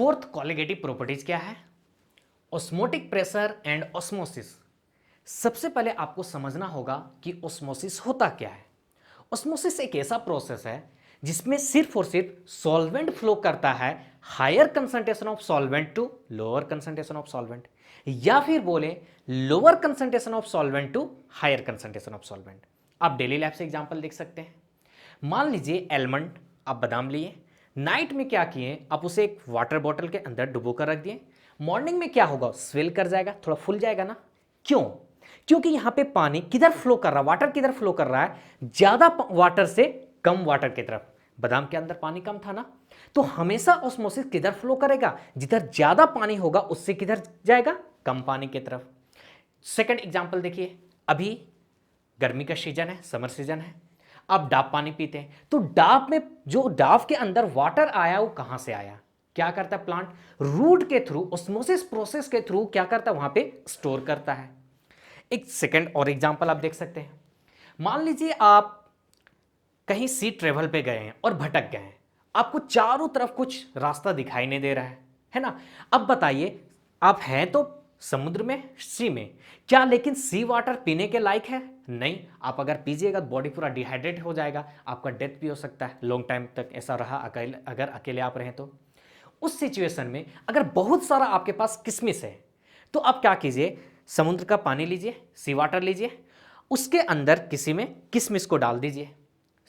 Fourth colligative properties क्या है? Osmotic pressure and osmosis. सबसे पहले आपको समझना होगा कि ऑस्मोसिस होता क्या है। ऑस्मोसिस एक ऐसा प्रोसेस है जिसमें सिर्फ और सिर्फ सॉल्वेंट फ्लो करता है higher concentration of solvent to lower concentration of solvent, या फिर बोले lower concentration of solvent to higher concentration of solvent. आप डेली लाइफ से एग्जांपल देख सकते हैं। मान लीजिए एलमंड, आप बादाम लिए, नाइट में क्या किए, आप उसे एक वाटर बॉटल के अंदर डुबो कर रख दिए। मॉर्निंग में क्या होगा, स्वेल कर जाएगा, थोड़ा फूल जाएगा ना। क्यों? क्योंकि यहां पे पानी किधर फ्लो कर रहा है, वाटर किधर फ्लो कर रहा है, ज्यादा वाटर से कम वाटर की तरफ। बादाम के अंदर पानी कम था ना, तो हमेशा ऑस्मोसिस किधर फ्लो करेगा, जिधर ज्यादा पानी होगा उससे किधर जाएगा, कम पानी की तरफ। सेकंड एग्जांपल देखिए, अभी गर्मी का सीजन है, समर सीजन है, आप डाब पानी पीते हैं, तो डाब में जो डाब के अंदर वाटर आया वो कहां से आया, क्या करता है प्लांट, रूट के थ्रू, ऑस्मोसिस प्रोसेस के थ्रू क्या करता है, वहां पे स्टोर करता है। एक सेकंड और एग्जांपल आप देख सकते हैं। मान लीजिए आप कहीं सी ट्रेवल पे गए हैं और भटक गए हैं, आपको चारों तरफ कुछ रास्ता दिखाई नहीं दे रहा है ना। अब बताइए, आप हैं तो समुद्र में, सी में, क्या लेकिन सी वाटर पीने के लायक है? नहीं। आप अगर पीजिएगा तो बॉडी पूरा डिहाइड्रेट हो जाएगा, आपका डेथ भी हो सकता है लॉन्ग टाइम तक ऐसा रहा, अगर अकेले आप रहें तो। उस सिचुएशन में अगर बहुत सारा आपके पास किशमिश है तो आप क्या कीजिए, समुद्र का पानी लीजिए, सी वाटर लीजिए, उसके अंदर किसी में किशमिश को डाल दीजिए,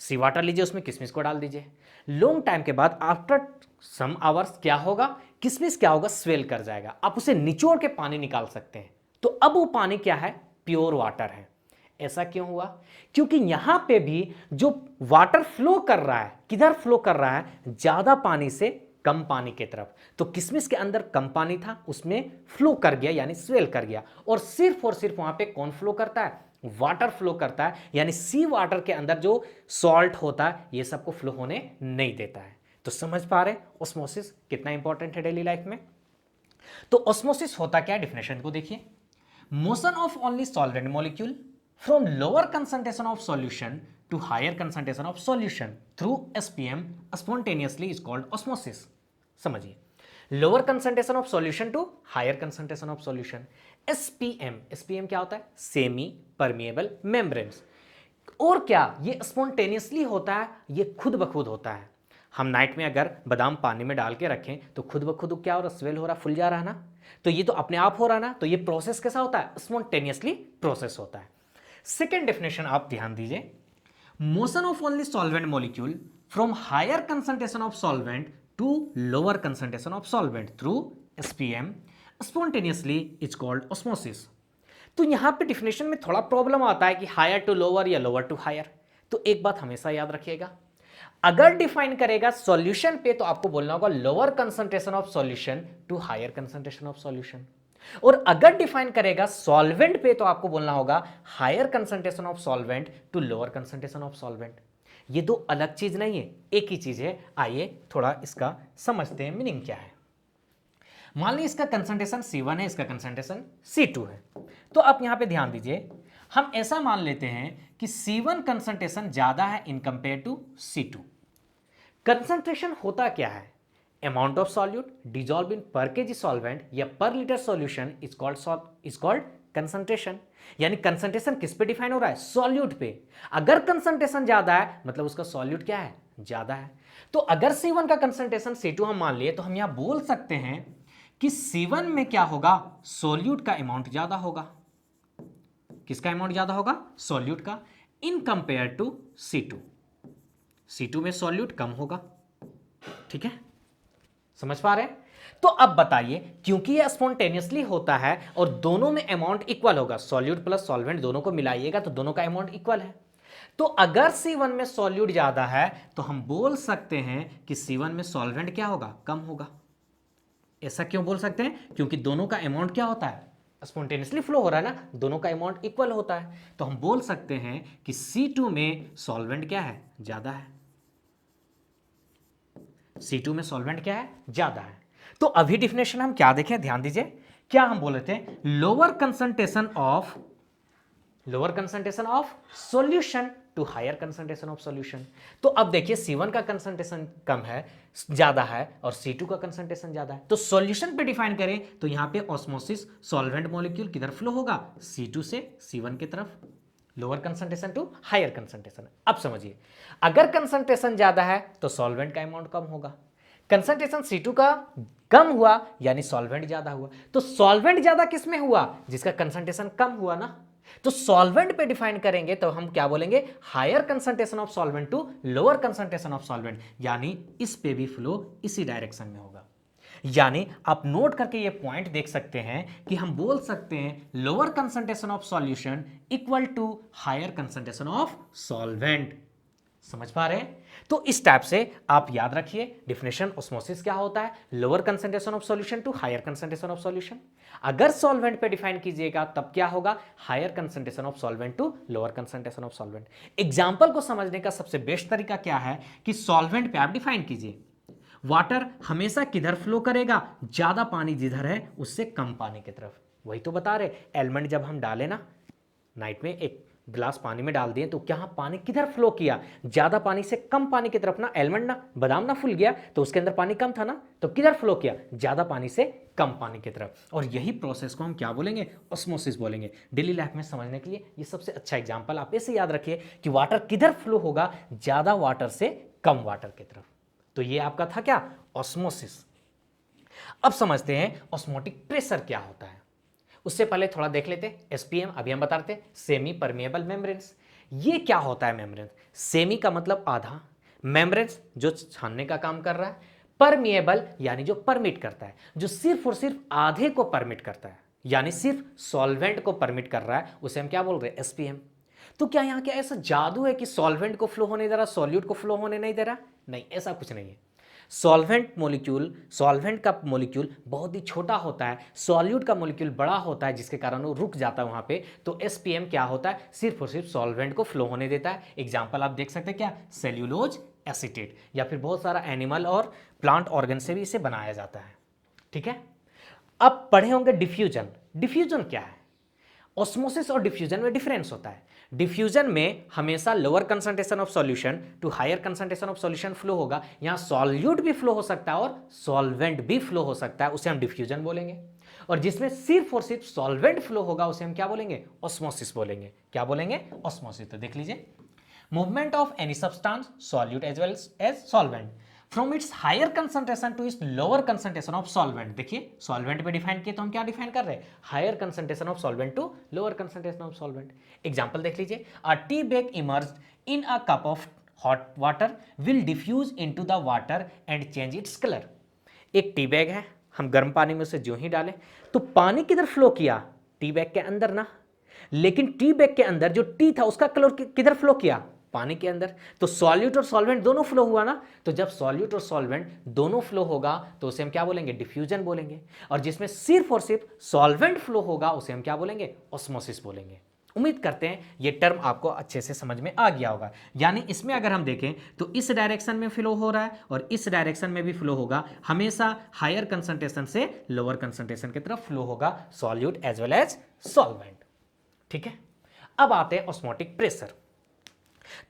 सी वाटर लीजिए, उसमें किशमिश को डाल दीजिए। लॉन्ग टाइम के बाद आफ्टर सम आवर्स क्या होगा, किशमिश क्या होगा, स्वेल कर जाएगा, आप उसे निचोड़ के पानी निकाल सकते हैं। तो अब वो पानी क्या है, प्योर वाटर है। ऐसा क्यों हुआ? क्योंकि यहां पे भी जो वाटर फ्लो कर रहा है, किधर फ्लो कर रहा है, ज्यादा पानी से कम पानी की तरफ। तो किशमिश के अंदर कम पानी था, उसमें फ्लो कर गया, यानी स्वेल कर गया, और सिर्फ वहां पे कौन फ्लो करता है, वाटर फ्लो करता है, यानी सी वाटर के अंदर जो सॉल्ट होता है ये सबको फ्लो होने नहीं देता है। तो समझ पा रहे ऑस्मोसिस कितना इंपॉर्टेंट है डेली लाइफ में। तो ऑस्मोसिस होता क्या है, डेफिनेशन को देखिए। Motion of only solvent molecule from lower concentration of solution to higher concentration of solution through SPM spontaneously is called osmosis. समझिए, lower concentration of solution to higher concentration of solution, SPM. SPM क्या होता है, semi permeable membranes. और क्या, ये spontaneously होता है, ये खुद ब खुद होता है। हम नाइट में अगर बादाम पानी में डाल के रखें तो खुद ब खुद क्या हो रहा, स्वेल हो रहा, फूल जा रहा है ना। तो ये तो अपने आप हो रहा ना, तो ये प्रोसेस कैसा होता है, स्पॉन्टेनियसली प्रोसेस होता है। सेकेंड डेफिनेशन आप ध्यान दीजिए, motion of only solvent molecule from higher concentration of solvent to lower concentration of solvent through SPM spontaneously is called osmosis. तो यहां पे डिफिनेशन में थोड़ा प्रॉब्लम आता है कि हायर टू लोअर या लोअर टू हायर। तो एक बात हमेशा याद रखिएगा, अगर डिफाइन करेगा सॉल्यूशन पे तो आपको बोलना होगा lower concentration of solution to higher concentration of solution, और अगर डिफाइन करेगा सॉल्वेंट पे तो आपको बोलना होगा higher concentration of solvent to lower concentration of solvent. ये दो अलग चीज नहीं है, एक ही चीज है। आइए थोड़ा इसका समझते हैं मीनिंग क्या है। मान लीजिए इसका कंसंट्रेशन C1 है, इसका कंसंट्रेशन C2 है, तो आप यहां पे ध्यान दीजिए, हम ऐसा मान लेते हैं कि C1 कंसंट्रेशन ज्यादा है in compare to C2। Concentration होता क्या है, amount of solute dissolve in पर केजी सॉल्वेंट या पर litre solution is called concentration. यानी कंसंट्रेशन किस पे डिफाइन हो रहा है, सॉल्यूट पे। अगर कंसंट्रेशन ज्यादा है मतलब उसका सॉल्यूट क्या है, ज्यादा है। तो अगर C1 का कंसंट्रेशन C2 हम मान लिए तो हम यहां बोल सकते हैं कि C1 में क्या होगा, सॉल्यूट का अमाउंट ज्यादा होगा। किसका अमाउंट ज्यादा होगा, सॉल्यूट का, इन कंपेयर टू C2। C2 में सॉल्यूट कम होगा। ठीक है, समझ पा रहे हैं। तो अब बताइए, क्योंकि यह स्पॉन्टेनियसली होता है और दोनों में अमाउंट इक्वल होगा, सॉल्यूट प्लस सॉल्वेंट दोनों को मिलाइएगा तो दोनों का अमाउंट इक्वल है। तो अगर C1 में सॉल्यूट ज्यादा है तो हम बोल सकते हैं कि C1 में सॉल्वेंट क्या होगा, कम होगा। ऐसा क्यों बोल सकते हैं, क्योंकि दोनों का अमाउंट क्या होता है, स्पॉन्टेनियसली फ्लो हो रहा है ना, दोनों का अमाउंट इक्वल होता है। तो हम बोल सकते हैं कि C2 में सॉल्वेंट क्या है, ज्यादा है। C2 में सॉल्वेंट क्या है, ज्यादा है। तो अभी डिफिनेशन हम क्या देखें, ध्यान दीजिए, क्या हम बोले थे, lower concentration of solution to higher concentration of solution. तो अब देखिए C1 का कंसंट्रेशन कम है, ज्यादा है, और C2 का कंसंट्रेशन ज्यादा है, तो सॉल्यूशन पे डिफाइन करें तो यहां पे ऑस्मोसिस सॉल्वेंट मॉलिक्यूल किधर फ्लो होगा, C2 से C1 की तरफ, lower concentration to higher concentration. अब समझिए, अगर कंसंट्रेशन ज्यादा है तो सॉल्वेंट का अमाउंट कम होगा, कंसंट्रेशन C2 का कम हुआ यानी सॉल्वेंट ज्यादा हुआ। तो सॉल्वेंट ज्यादा किस में हुआ, जिसका कंसंट्रेशन कम हुआ ना। तो सॉल्वेंट पे डिफाइन करेंगे तो हम क्या बोलेंगे, higher concentration of solvent to lower concentration of solvent, यानी इस पे भी फ्लो इसी डायरेक्शन में होगा। यानी आप नोट करके ये पॉइंट देख सकते हैं कि हम बोल सकते हैं lower concentration of solution equal to higher concentration of solvent. समझ पा रहे हैं? तो इस टाइप से आप याद रखिए डेफिनेशन ऑस्मोसिस क्या होता है, lower concentration of solution to higher concentration of solution. अगर सॉल्वेंट पे डिफाइन कीजिएगा तब क्या होगा, higher concentration of solvent to lower concentration of solvent. Example को समझने का सबसे बेस्ट तरीका क्या है कि सॉल्वेंट पे आप डिफाइन कीजिए, वाटर हमेशा किधर फ्लो करेगा, ज्यादा पानी जिधर है उससे कम पानी की तरफ। वही तो बता रहे, एलिमेंट जब हम डाले ना, नाइट में एक गिलास पानी में डाल दिए तो क्या पानी किधर फ्लो किया, ज्यादा पानी से कम पानी की तरफ ना। एलिमेंट ना बादाम ना फूल गया तो उसके अंदर पानी कम था ना, तो किधर फ्लो किया, ज्यादा पानी से कम पानी की तरफ। और यही प्रोसेस को हम क्या बोलेंगे, ऑस्मोसिस बोलेंगे। डेली लाइफ में समझने के लिए ये सबसे अच्छा एग्जांपल आप ऐसे याद रखिए कि वाटर किधर फ्लो होगा, ज्यादा वाटर से कम वाटर की तरफ। तो ये आपका था क्या, ऑस्मोसिस। अब समझते हैं ऑस्मोटिक प्रेशर क्या होता है। उससे पहले थोड़ा देख लेते हैं एसपीएम, अभी हम बताते हैं सेमी परमिएबल मेम्ब्रेन्स। ये क्या होता है मेम्ब्रेन, सेमी का मतलब आधा, मेम्ब्रेन्स जो छानने का काम कर रहा है, परमिएबल यानी जो परमिट करता है, जो सिर्फ और सिर्फ आधे को परमिट करता है, यानी सिर्फ सॉल्वेंट को परमिट कर रहा है, उसे हम क्या बोल रहे हैं, एसपीएम। तो क्या यहां क्या ऐसा जादू है कि सॉल्वेंट को फ्लो होने दे रहा, सॉल्यूट को फ्लो होने नहीं दे रहा? नहीं, ऐसा कुछ नहीं है। सॉल्वेंट का मॉलिक्यूल बहुत ही छोटा होता है, सॉल्यूट का मॉलिक्यूल बड़ा होता है, जिसके कारण वो रुक जाता है वहां पे। तो एसपीएम क्या होता है, सिर्फ और सिर्फ सॉल्वेंट को फ्लो होने देता है। एग्जांपल आप देख सकते हैं क्या, सेल्यूलोज एसीटेट, या फिर बहुत सारा एनिमल और प्लांट ऑर्गन से भी इसे बनाया जाता है। ठीक है, अब पढ़े होंगे डिफ्यूजन। डिफ्यूजन क्या है, ऑस्मोसिस और डिफ्यूजन में डिफरेंस होता है। डिफ्यूजन में हमेशा lower concentration of solution to higher concentration of solution flow होगा। यहां सॉल्यूट भी फ्लो हो सकता है और सॉल्वेंट भी फ्लो हो सकता है, उसे हम डिफ्यूजन बोलेंगे। और जिसमें सिर्फ और सिर्फ सॉल्वेंट फ्लो होगा उसे हम क्या बोलेंगे, ऑस्मोसिस बोलेंगे। क्या बोलेंगे, ऑस्मोसिस। तो देख लीजिए, movement of any substance solute as well as solvent from its higher concentration to its lower concentration of solvent. देखिए सॉल्वेंट पे डिफाइन किया तो हम क्या डिफाइन कर रहे हैं, higher concentration of solvent to lower concentration of solvent. Example देख लीजिए, a tea bag emerged in a cup of hot water will diffuse into the water and change its colour. एक टी बैग है, हम गर्म पानी में उसे जो ही डालें तो पानी किधर फ्लो किया, टी बैग के अंदर ना, लेकिन टी बैग के अंदर जो टी था उसका कलर किधर फ्लो किया, पानी के अंदर। तो सॉल्यूट और सॉल्वेंट दोनों फ्लो हुआ ना। तो जब सॉल्यूट और सॉल्वेंट दोनों फ्लो होगा तो उसे हम क्या बोलेंगे, डिफ्यूजन बोलेंगे। और जिसमें सिर्फ और सिर्फ सॉल्वेंट फ्लो होगा उसे हम क्या बोलेंगे, ऑस्मोसिस बोलेंगे। उम्मीद करते हैं ये टर्म आपको अच्छे से समझ में आ गया होगा। यानी इसमें अगर हम देखें तो इस डायरेक्शन में फ्लो हो रहा है और इस डायरेक्शन में भी फ्लो होगा, हमेशा हायर कंसंट्रेशन से लोअर कंसंट्रेशन की तरफ फ्लो होगा, solute as well as solvent. ठीक है, अब आते हैं ऑस्मोटिक प्रेशर।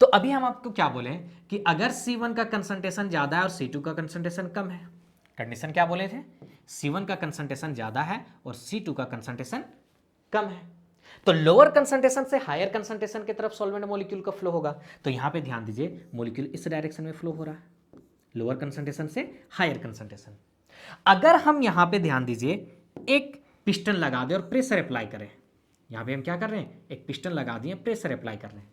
तो अभी हम आपको क्या बोले कि अगर C1 का कंसंट्रेशन ज्यादा है और C2 का कंसंट्रेशन कम है, कंडीशन क्या बोले थे, C1 का कंसंट्रेशन ज्यादा है और C2 का कंसंट्रेशन कम है, तो लोअर कंसंट्रेशन से हायर कंसंट्रेशन की तरफ सॉल्वेंट मॉलिक्यूल का फ्लो होगा। तो यहां पे ध्यान दीजिए, मॉलिक्यूल इस डायरेक्शन में फ्लो हो रहा है, लोअर कंसंट्रेशन से हायर कंसंट्रेशन। अगर हम यहां पे ध्यान दीजिए, एक पिस्टन लगा दे और प्रेशर अप्लाई करें, यहां पे हम क्या कर रहे हैं, एक पिस्टन लगा दिए, प्रेशर अप्लाई कर रहे हैं,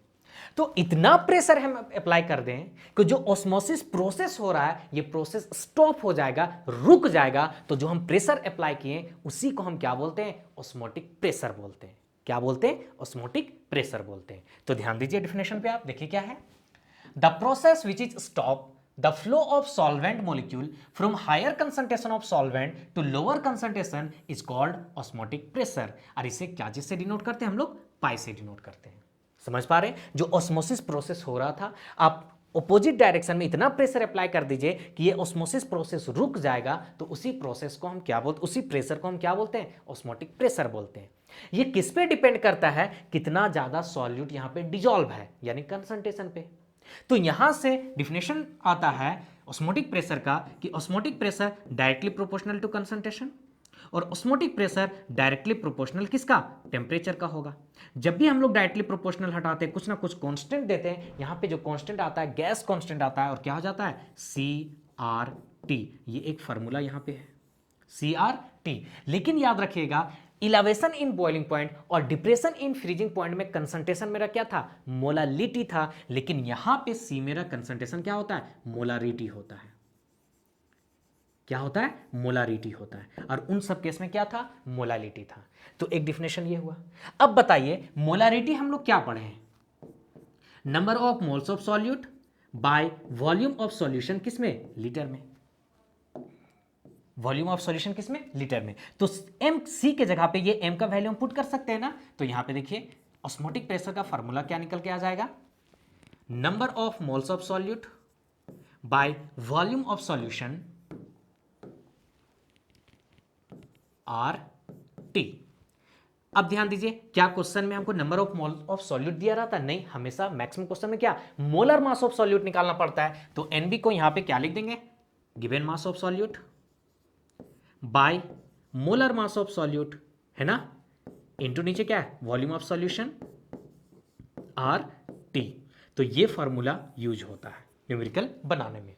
तो इतना प्रेशर हम अप्लाई कर दें कि जो ऑस्मोसिस प्रोसेस हो रहा है ये प्रोसेस स्टॉप हो जाएगा, रुक जाएगा। तो जो हम प्रेशर अप्लाई किए उसी को हम क्या बोलते हैं, ऑस्मोटिक प्रेशर बोलते हैं। क्या बोलते हैं, ऑस्मोटिक प्रेशर बोलते हैं। तो ध्यान दीजिए डेफिनेशन पे, आप देखिए क्या है, the process which is stop the flow of solvent molecule from higher concentration of solvent to lower concentration is called osmotic pressure। और इसे क्या चीज से डिनोट करते हैं हम लोग, पाई से डिनोट करते हैं। समझ पा रहे हैं, जो ऑस्मोसिस प्रोसेस हो रहा था, आप ऑपोजिट डायरेक्शन में इतना प्रेशर अप्लाई कर दीजिए कि ये ऑस्मोसिस प्रोसेस रुक जाएगा, तो उसी प्रोसेस को हम क्या बोलते, उसी प्रेशर को हम क्या बोलते हैं, ऑस्मोटिक प्रेशर बोलते हैं। ये किस पे डिपेंड करता है, कितना ज्यादा सॉल्यूट यहां पे डिजॉल्व है, यानी कंसंट्रेशन पे। तो यहां से डिफिनेशन आता है ऑस्मोटिक प्रेशर का कि osmotic pressure directly proportional to concentration, और ऑस्मोटिक प्रेशर डायरेक्टली प्रोपोर्शनल किसका, टेम्परेचर का होगा। जब भी हम लोग डायरेक्टली प्रोपोर्शनल हटाते हैं कुछ ना कुछ कांस्टेंट देते हैं, यहां पे जो कांस्टेंट आता है गैस कांस्टेंट आता है, और क्या हो जाता है, CRT। ये एक फार्मूला यहां पे है, CRT। लेकिन याद रखिएगा इलेवेशन इन बॉइलिंग पॉइंट और डिप्रेशन इन फ्रीजिंग पॉइंट में कंसंट्रेशन मेरा क्या था, मोलालिटी था, लेकिन यहां पे C मेरा कंसंट्रेशन क्या होता है, मोलारिटी होता है। क्या होता है, मोलारिटी होता है, और उन सब केस में क्या था, मोलालिटी था। तो एक डिफिनेशन ये हुआ। अब बताइए मोलारिटी हम लोग क्या पढ़े हैं, number of moles of solute by volume of solution किसमें, लीटर में। वॉल्यूम ऑफ सॉल्यूशन किसमें, लीटर में। तो MC के जगह पे ये M का वैल्यू हम पुट कर सकते हैं ना। तो यहां पे देखिए ऑस्मोटिक प्रेशर का फार्मूला क्या निकल के आ जाएगा, number of moles of solute by volume of solution RT। अब ध्यान दीजिए, क्या क्वेश्चन में हमको number of mole of solute दिया रहा था, नहीं, हमेशा मैक्सिमम क्वेश्चन में क्या, मोलर मास ऑफ सॉल्यूट निकालना पड़ता है। तो NB को यहां पे क्या लिख देंगे, given mass of solute by molar mass of solute, है ना, इनटू नीचे क्या है, वॉल्यूम ऑफ सॉल्यूशन RT। तो ये फॉर्मूला यूज होता है न्यूमेरिकल बनाने में।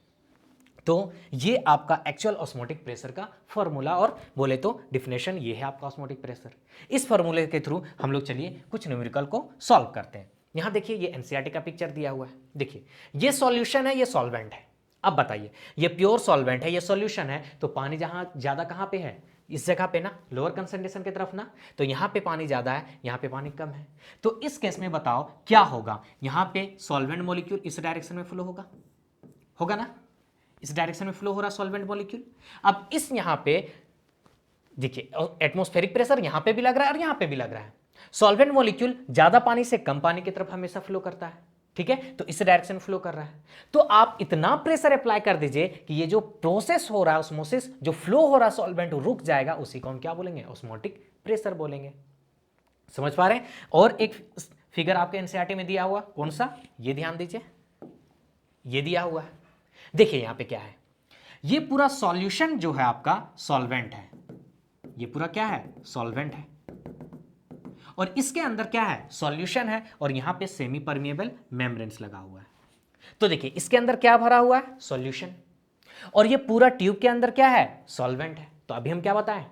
तो ये आपका एक्चुअल ऑस्मोटिक प्रेशर का फॉर्मूला, और बोले तो डिफिनेशन ये है आपका ऑस्मोटिक प्रेशर। इस फॉर्मूले के थ्रू हम लोग चलिए कुछ न्यूमेरिकल को सॉल्व करते हैं। यहां देखिए ये NCERT का पिक्चर दिया हुआ है, देखिए ये सॉल्यूशन है, ये सॉल्वेंट है। अब बताइए ये प्योर सॉल्वेंट है, ये सॉल्यूशन है, तो पानी जहां ज्यादा कहां पे है, इस जगह पे ना, लोअर कंसंट्रेशन की तरफ ना। तो यहां पे पानी ज्यादा है, यहां पे पानी कम है। तो इस केस में बताओ क्या होगा, यहां पे सॉल्वेंट मॉलिक्यूल इस डायरेक्शन में फ्लो होगा, होगा ना, इस डायरेक्शन में फ्लो हो रहा सॉल्वेंट मॉलिक्यूल। अब इस यहां पे देखिए एटमॉस्फेरिक प्रेशर यहां पे भी लग रहा है और यहां पे भी लग रहा है। सॉल्वेंट मॉलिक्यूल ज्यादा पानी से कम पानी की तरफ हमेशा फ्लो करता है, ठीक है, तो इस डायरेक्शन में फ्लो कर रहा है। तो आप इतना प्रेशर अप्लाई कर दीजिए कि ये जो प्रोसेस हो रहा है ऑस्मोसिस, जो फ्लो हो रहा है सॉल्वेंट रुक जाएगा, उसी को हम क्या बोलेंगे, ऑस्मोटिक प्रेशर बोलेंगे। समझ पा रहे हैं। और एक फिगर आपके NCERT में दिया हुआ, कौन सा, ये ध्यान दीजिए, ये दिया हुआ है। देखिए यहां पे क्या है, ये पूरा सॉल्यूशन जो है आपका सॉल्वेंट है, ये पूरा क्या है, सॉल्वेंट है, और इसके अंदर क्या है, सॉल्यूशन है, और यहां पे सेमी परमिएबल मेम्ब्रेन्स लगा हुआ है। तो देखिए इसके अंदर क्या भरा हुआ है, सॉल्यूशन, और ये पूरा ट्यूब के अंदर क्या है, सॉल्वेंट है। तो अभी हम क्या बताएं,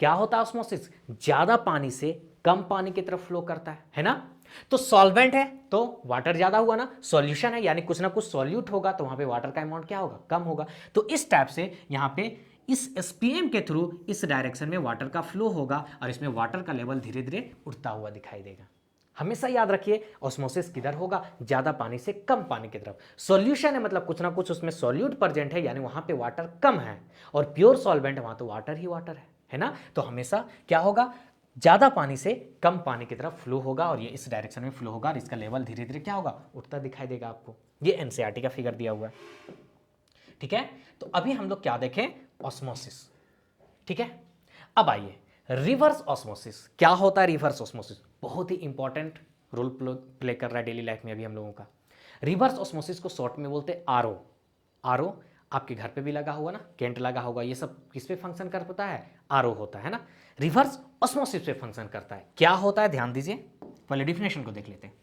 क्या होता है ऑस्मोसिस, ज्यादा पानी से कम पानी की तरफ फ्लो करता है ना। तो सॉल्वेंट है तो वाटर ज्यादा हुआ ना, सॉल्यूशन है यानी कुछ ना कुछ सॉल्यूट होगा, तो वहां पे वाटर का अमाउंट क्या होगा, कम होगा। तो इस टाइप से यहां पे इस SPM के थ्रू इस डायरेक्शन में वाटर का फ्लो होगा, और इसमें वाटर का लेवल धीरे धीरे उठता हुआ दिखाई देगा। हमेशा याद रखिए ऑस्मोसिस किधर होगा, ज्यादा पानी से कम पानी की तरफ। सॉल्यूशन है मतलब कुछ ना कुछ उसमें सॉल्यूट प्रेजेंट है, यानी वहां पे वाटर कम है, और प्योर सॉल्वेंट वहां तो वाटर ही वाटर है ना। तो हमेशा क्या होगा, ज्यादा पानी से कम पानी की तरफ फ्लो होगा, और ये इस डायरेक्शन में फ्लो होगा, और इसका लेवल धीरे धीरे क्या होगा, उठता दिखाई देगा आपको। ये NCERT का फिगर दिया हुआ है, ठीक है। तो अभी हम लोग क्या देखें, ऑस्मोसिस, ठीक है। अब आइए रिवर्स ऑस्मोसिस, क्या होता है रिवर्स ऑस्मोसिस, बहुत ही इंपॉर्टेंट रोल प्ले कर रहा है डेली लाइफ में अभी हम लोगों का। रिवर्स ऑस्मोसिस को शॉर्ट में बोलते हैं RO। RO आपके घर पे भी लगा हुआ ना, केंट लगा होगा, ये सब किस पे फंक्शन करता है, RO होता है ना। रिवर्स ऑस्मोसिस पे फंक्शन करता है, क्या होता है ध्यान दीजिए, पहले डिफिनेशन को देख लेते हैं।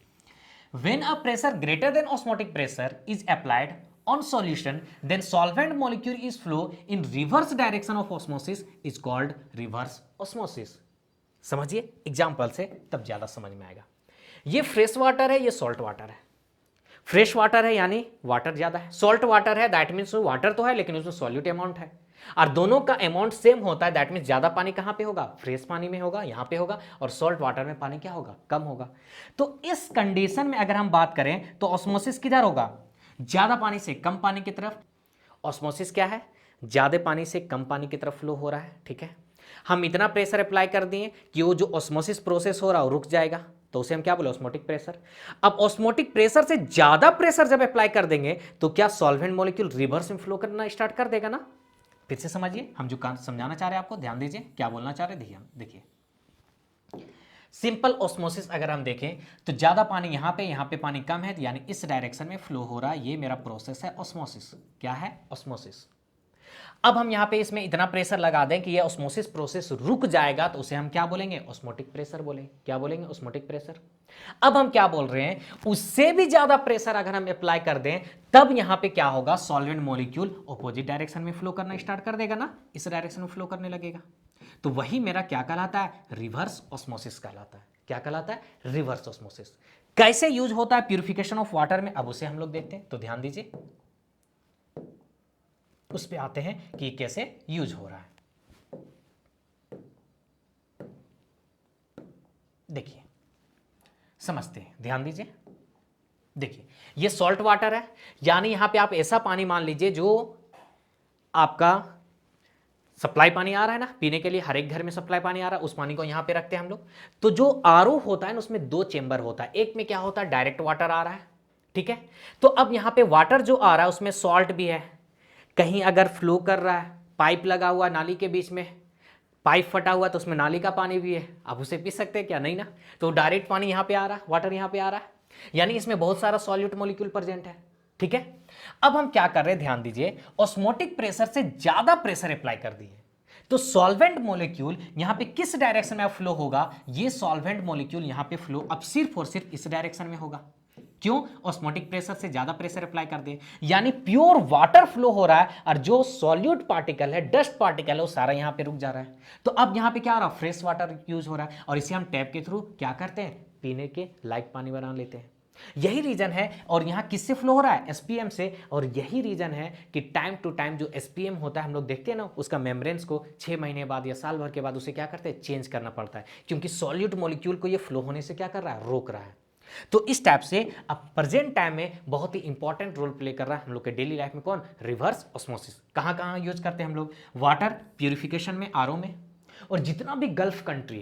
When a pressure greater than osmotic pressure is applied on solution, then solvent molecule is flow in reverse direction of osmosis is called reverse osmosis। समझिए एग्जाम्पल से, तब ज्यादा समझ में आएगा। ये फ्रेश वाटर है, ये सॉल्ट वाटर है। फ्रेश वाटर है यानी वाटर ज्यादा है, सॉल्ट वाटर है दैट मीन्स वाटर तो है लेकिन उसमें सॉल्यूट अमाउंट है, और दोनों का अमाउंट सेम होता है, दैट मीन्स ज्यादा पानी कहां पे होगा, फ्रेश पानी में होगा, यहां पे होगा, और सॉल्ट वाटर में पानी क्या होगा, कम होगा। तो इस कंडीशन में अगर हम बात करें तो ऑस्मोसिस किधर होगा, ज्यादा पानी से कम पानी की तरफ। ऑस्मोसिस क्या है, ज्यादा पानी से कम पानी की तरफ फ्लो हो रहा है, ठीक है। हम इतना प्रेशर अप्लाई कर दिए कि वो जो ऑस्मोसिस प्रोसेस हो रहा है वो रुक जाएगा, तो उसे हम क्या बोले, ऑस्मोटिक प्रेशर। अब ऑस्मोटिक प्रेशर से ज्यादा प्रेशर जब अप्लाई कर देंगे तो क्या सॉल्वेंट मॉलिक्यूल रिवर्स में फ्लो करना स्टार्ट कर देगा ना। फिर से समझिए, हम जो समझाना चाह रहे हैं आपको ध्यान दीजिए, क्या बोलना चाह रहे हैं, देखिए सिंपल ऑस्मोसिस अगर हम देखें तो ज्यादा पानी यहां पे पानी कम है, यानी इस डायरेक्शन में फ्लो हो रहा है, ये मेरा प्रोसेस है ऑस्मोसिस। क्या है? ऑस्मोसिस। अब हम यहां पे इसमें इतना प्रेशर लगा दें कि ये ऑस्मोसिस प्रोसेस रुक जाएगा, तो उसे हम क्या बोलेंगे? ऑस्मोटिक प्रेशर बोलेंगे। क्या बोलेंगे? Osmotic pressure. अब हम क्या बोल रहे हैं, उससे भी ज्यादा प्रेशर अगर हम अप्लाई कर दें तब यहां पे क्या होगा? सॉल्वेंट मॉलिक्यूल ऑपोजिट डायरेक्शन में फ्लो करना स्टार्ट कर देगा ना, इस डायरेक्शन में फ्लो करने लगेगा। तो वही मेरा क्या कहलाता है? रिवर्स ऑस्मोसिस कहलाता है। क्या कहलाता है? Reverse osmosis. कैसे यूज होता है प्यूरिफिकेशन ऑफ वाटर में, अब उसे हम लोग देखते हैं। तो ध्यान दीजिए, उस पे आते हैं कि कैसे यूज हो रहा है। देखिए, समझते हैं, ध्यान दीजिए। देखिए, ये सॉल्ट वाटर है, यानी यहां पे आप ऐसा पानी मान लीजिए जो आपका सप्लाई पानी आ रहा है ना पीने के लिए, हर एक घर में सप्लाई पानी आ रहा है, उस पानी को यहां पे रखते हैं हम लोग। तो जो आरओ होता है ना, उसमें दो चेंबर होता है, एक में क्या होता है? डायरेक्ट वाटर आ रहा है, ठीक है। तो अब यहां पे वाटर जो आ रहा है उसमें सॉल्ट भी है, कहीं अगर फ्लो कर रहा है, पाइप लगा हुआ नाली के बीच में, पाइप फटा हुआ तो उसमें नाली का पानी भी है, आप उसे पी सकते हैं क्या? नहीं ना। तो डायरेक्ट पानी यहां पे आ रहा है, वाटर यहां पे आ रहा है, यानी इसमें बहुत सारा सॉल्यूट मॉलिक्यूल प्रेजेंट है, ठीक है। अब हम क्या कर रहे हैं, ध्यान दीजिए, ऑस्मोटिक प्रेशर से ज्यादा प्रेशर अप्लाई कर दिए, तो सॉल्वेंट मॉलिक्यूल यहां पे किस डायरेक्शन में फ्लो होगा? ये सॉल्वेंट मॉलिक्यूल यहां पे फ्लो अब सिर्फ और सिर्फ इस डायरेक्शन में होगा। क्यों? ऑस्मोटिक प्रेशर से ज्यादा प्रेशर अप्लाई कर दे, यानी प्योर वाटर फ्लो हो रहा है, और जो सॉल्यूट पार्टिकल है, डस्ट पार्टिकल है, वो सारा यहां पे रुक जा रहा है। तो अब यहां पे क्या हो रहा है? फ्रेश वाटर यूज हो रहा है, और इसे हम टैप के थ्रू क्या करते हैं? पीने के लायक पानी बना लेते हैं। यही रीजन है, और यहां किससे फ्लो हो रहा है? एसपीएम से। और यही रीजन है कि टाइम टू टाइम जो एसपीएम होता है, हम लोग देखते हैं ना, उसका मेम्ब्रेन्स को 6 महीने बाद या साल भर के बाद उसे क्या करते हैं? चेंज करना पड़ता है, क्योंकि सॉल्यूट मॉलिक्यूल को ये फ्लो होने से क्या कर रहा है? रोक रहा है। तो इस टाइप से अब प्रेजेंट टाइम में बहुत ही इंपॉर्टेंट रोल प्ले कर रहा है हम लोग के डेली लाइफ में। कौन? Reverse osmosis. कहां कहां यूज करते हैं हम लोग? वाटर प्यूरिफिकेशन में, आरओ में, और जितना भी गल्फ कंट्री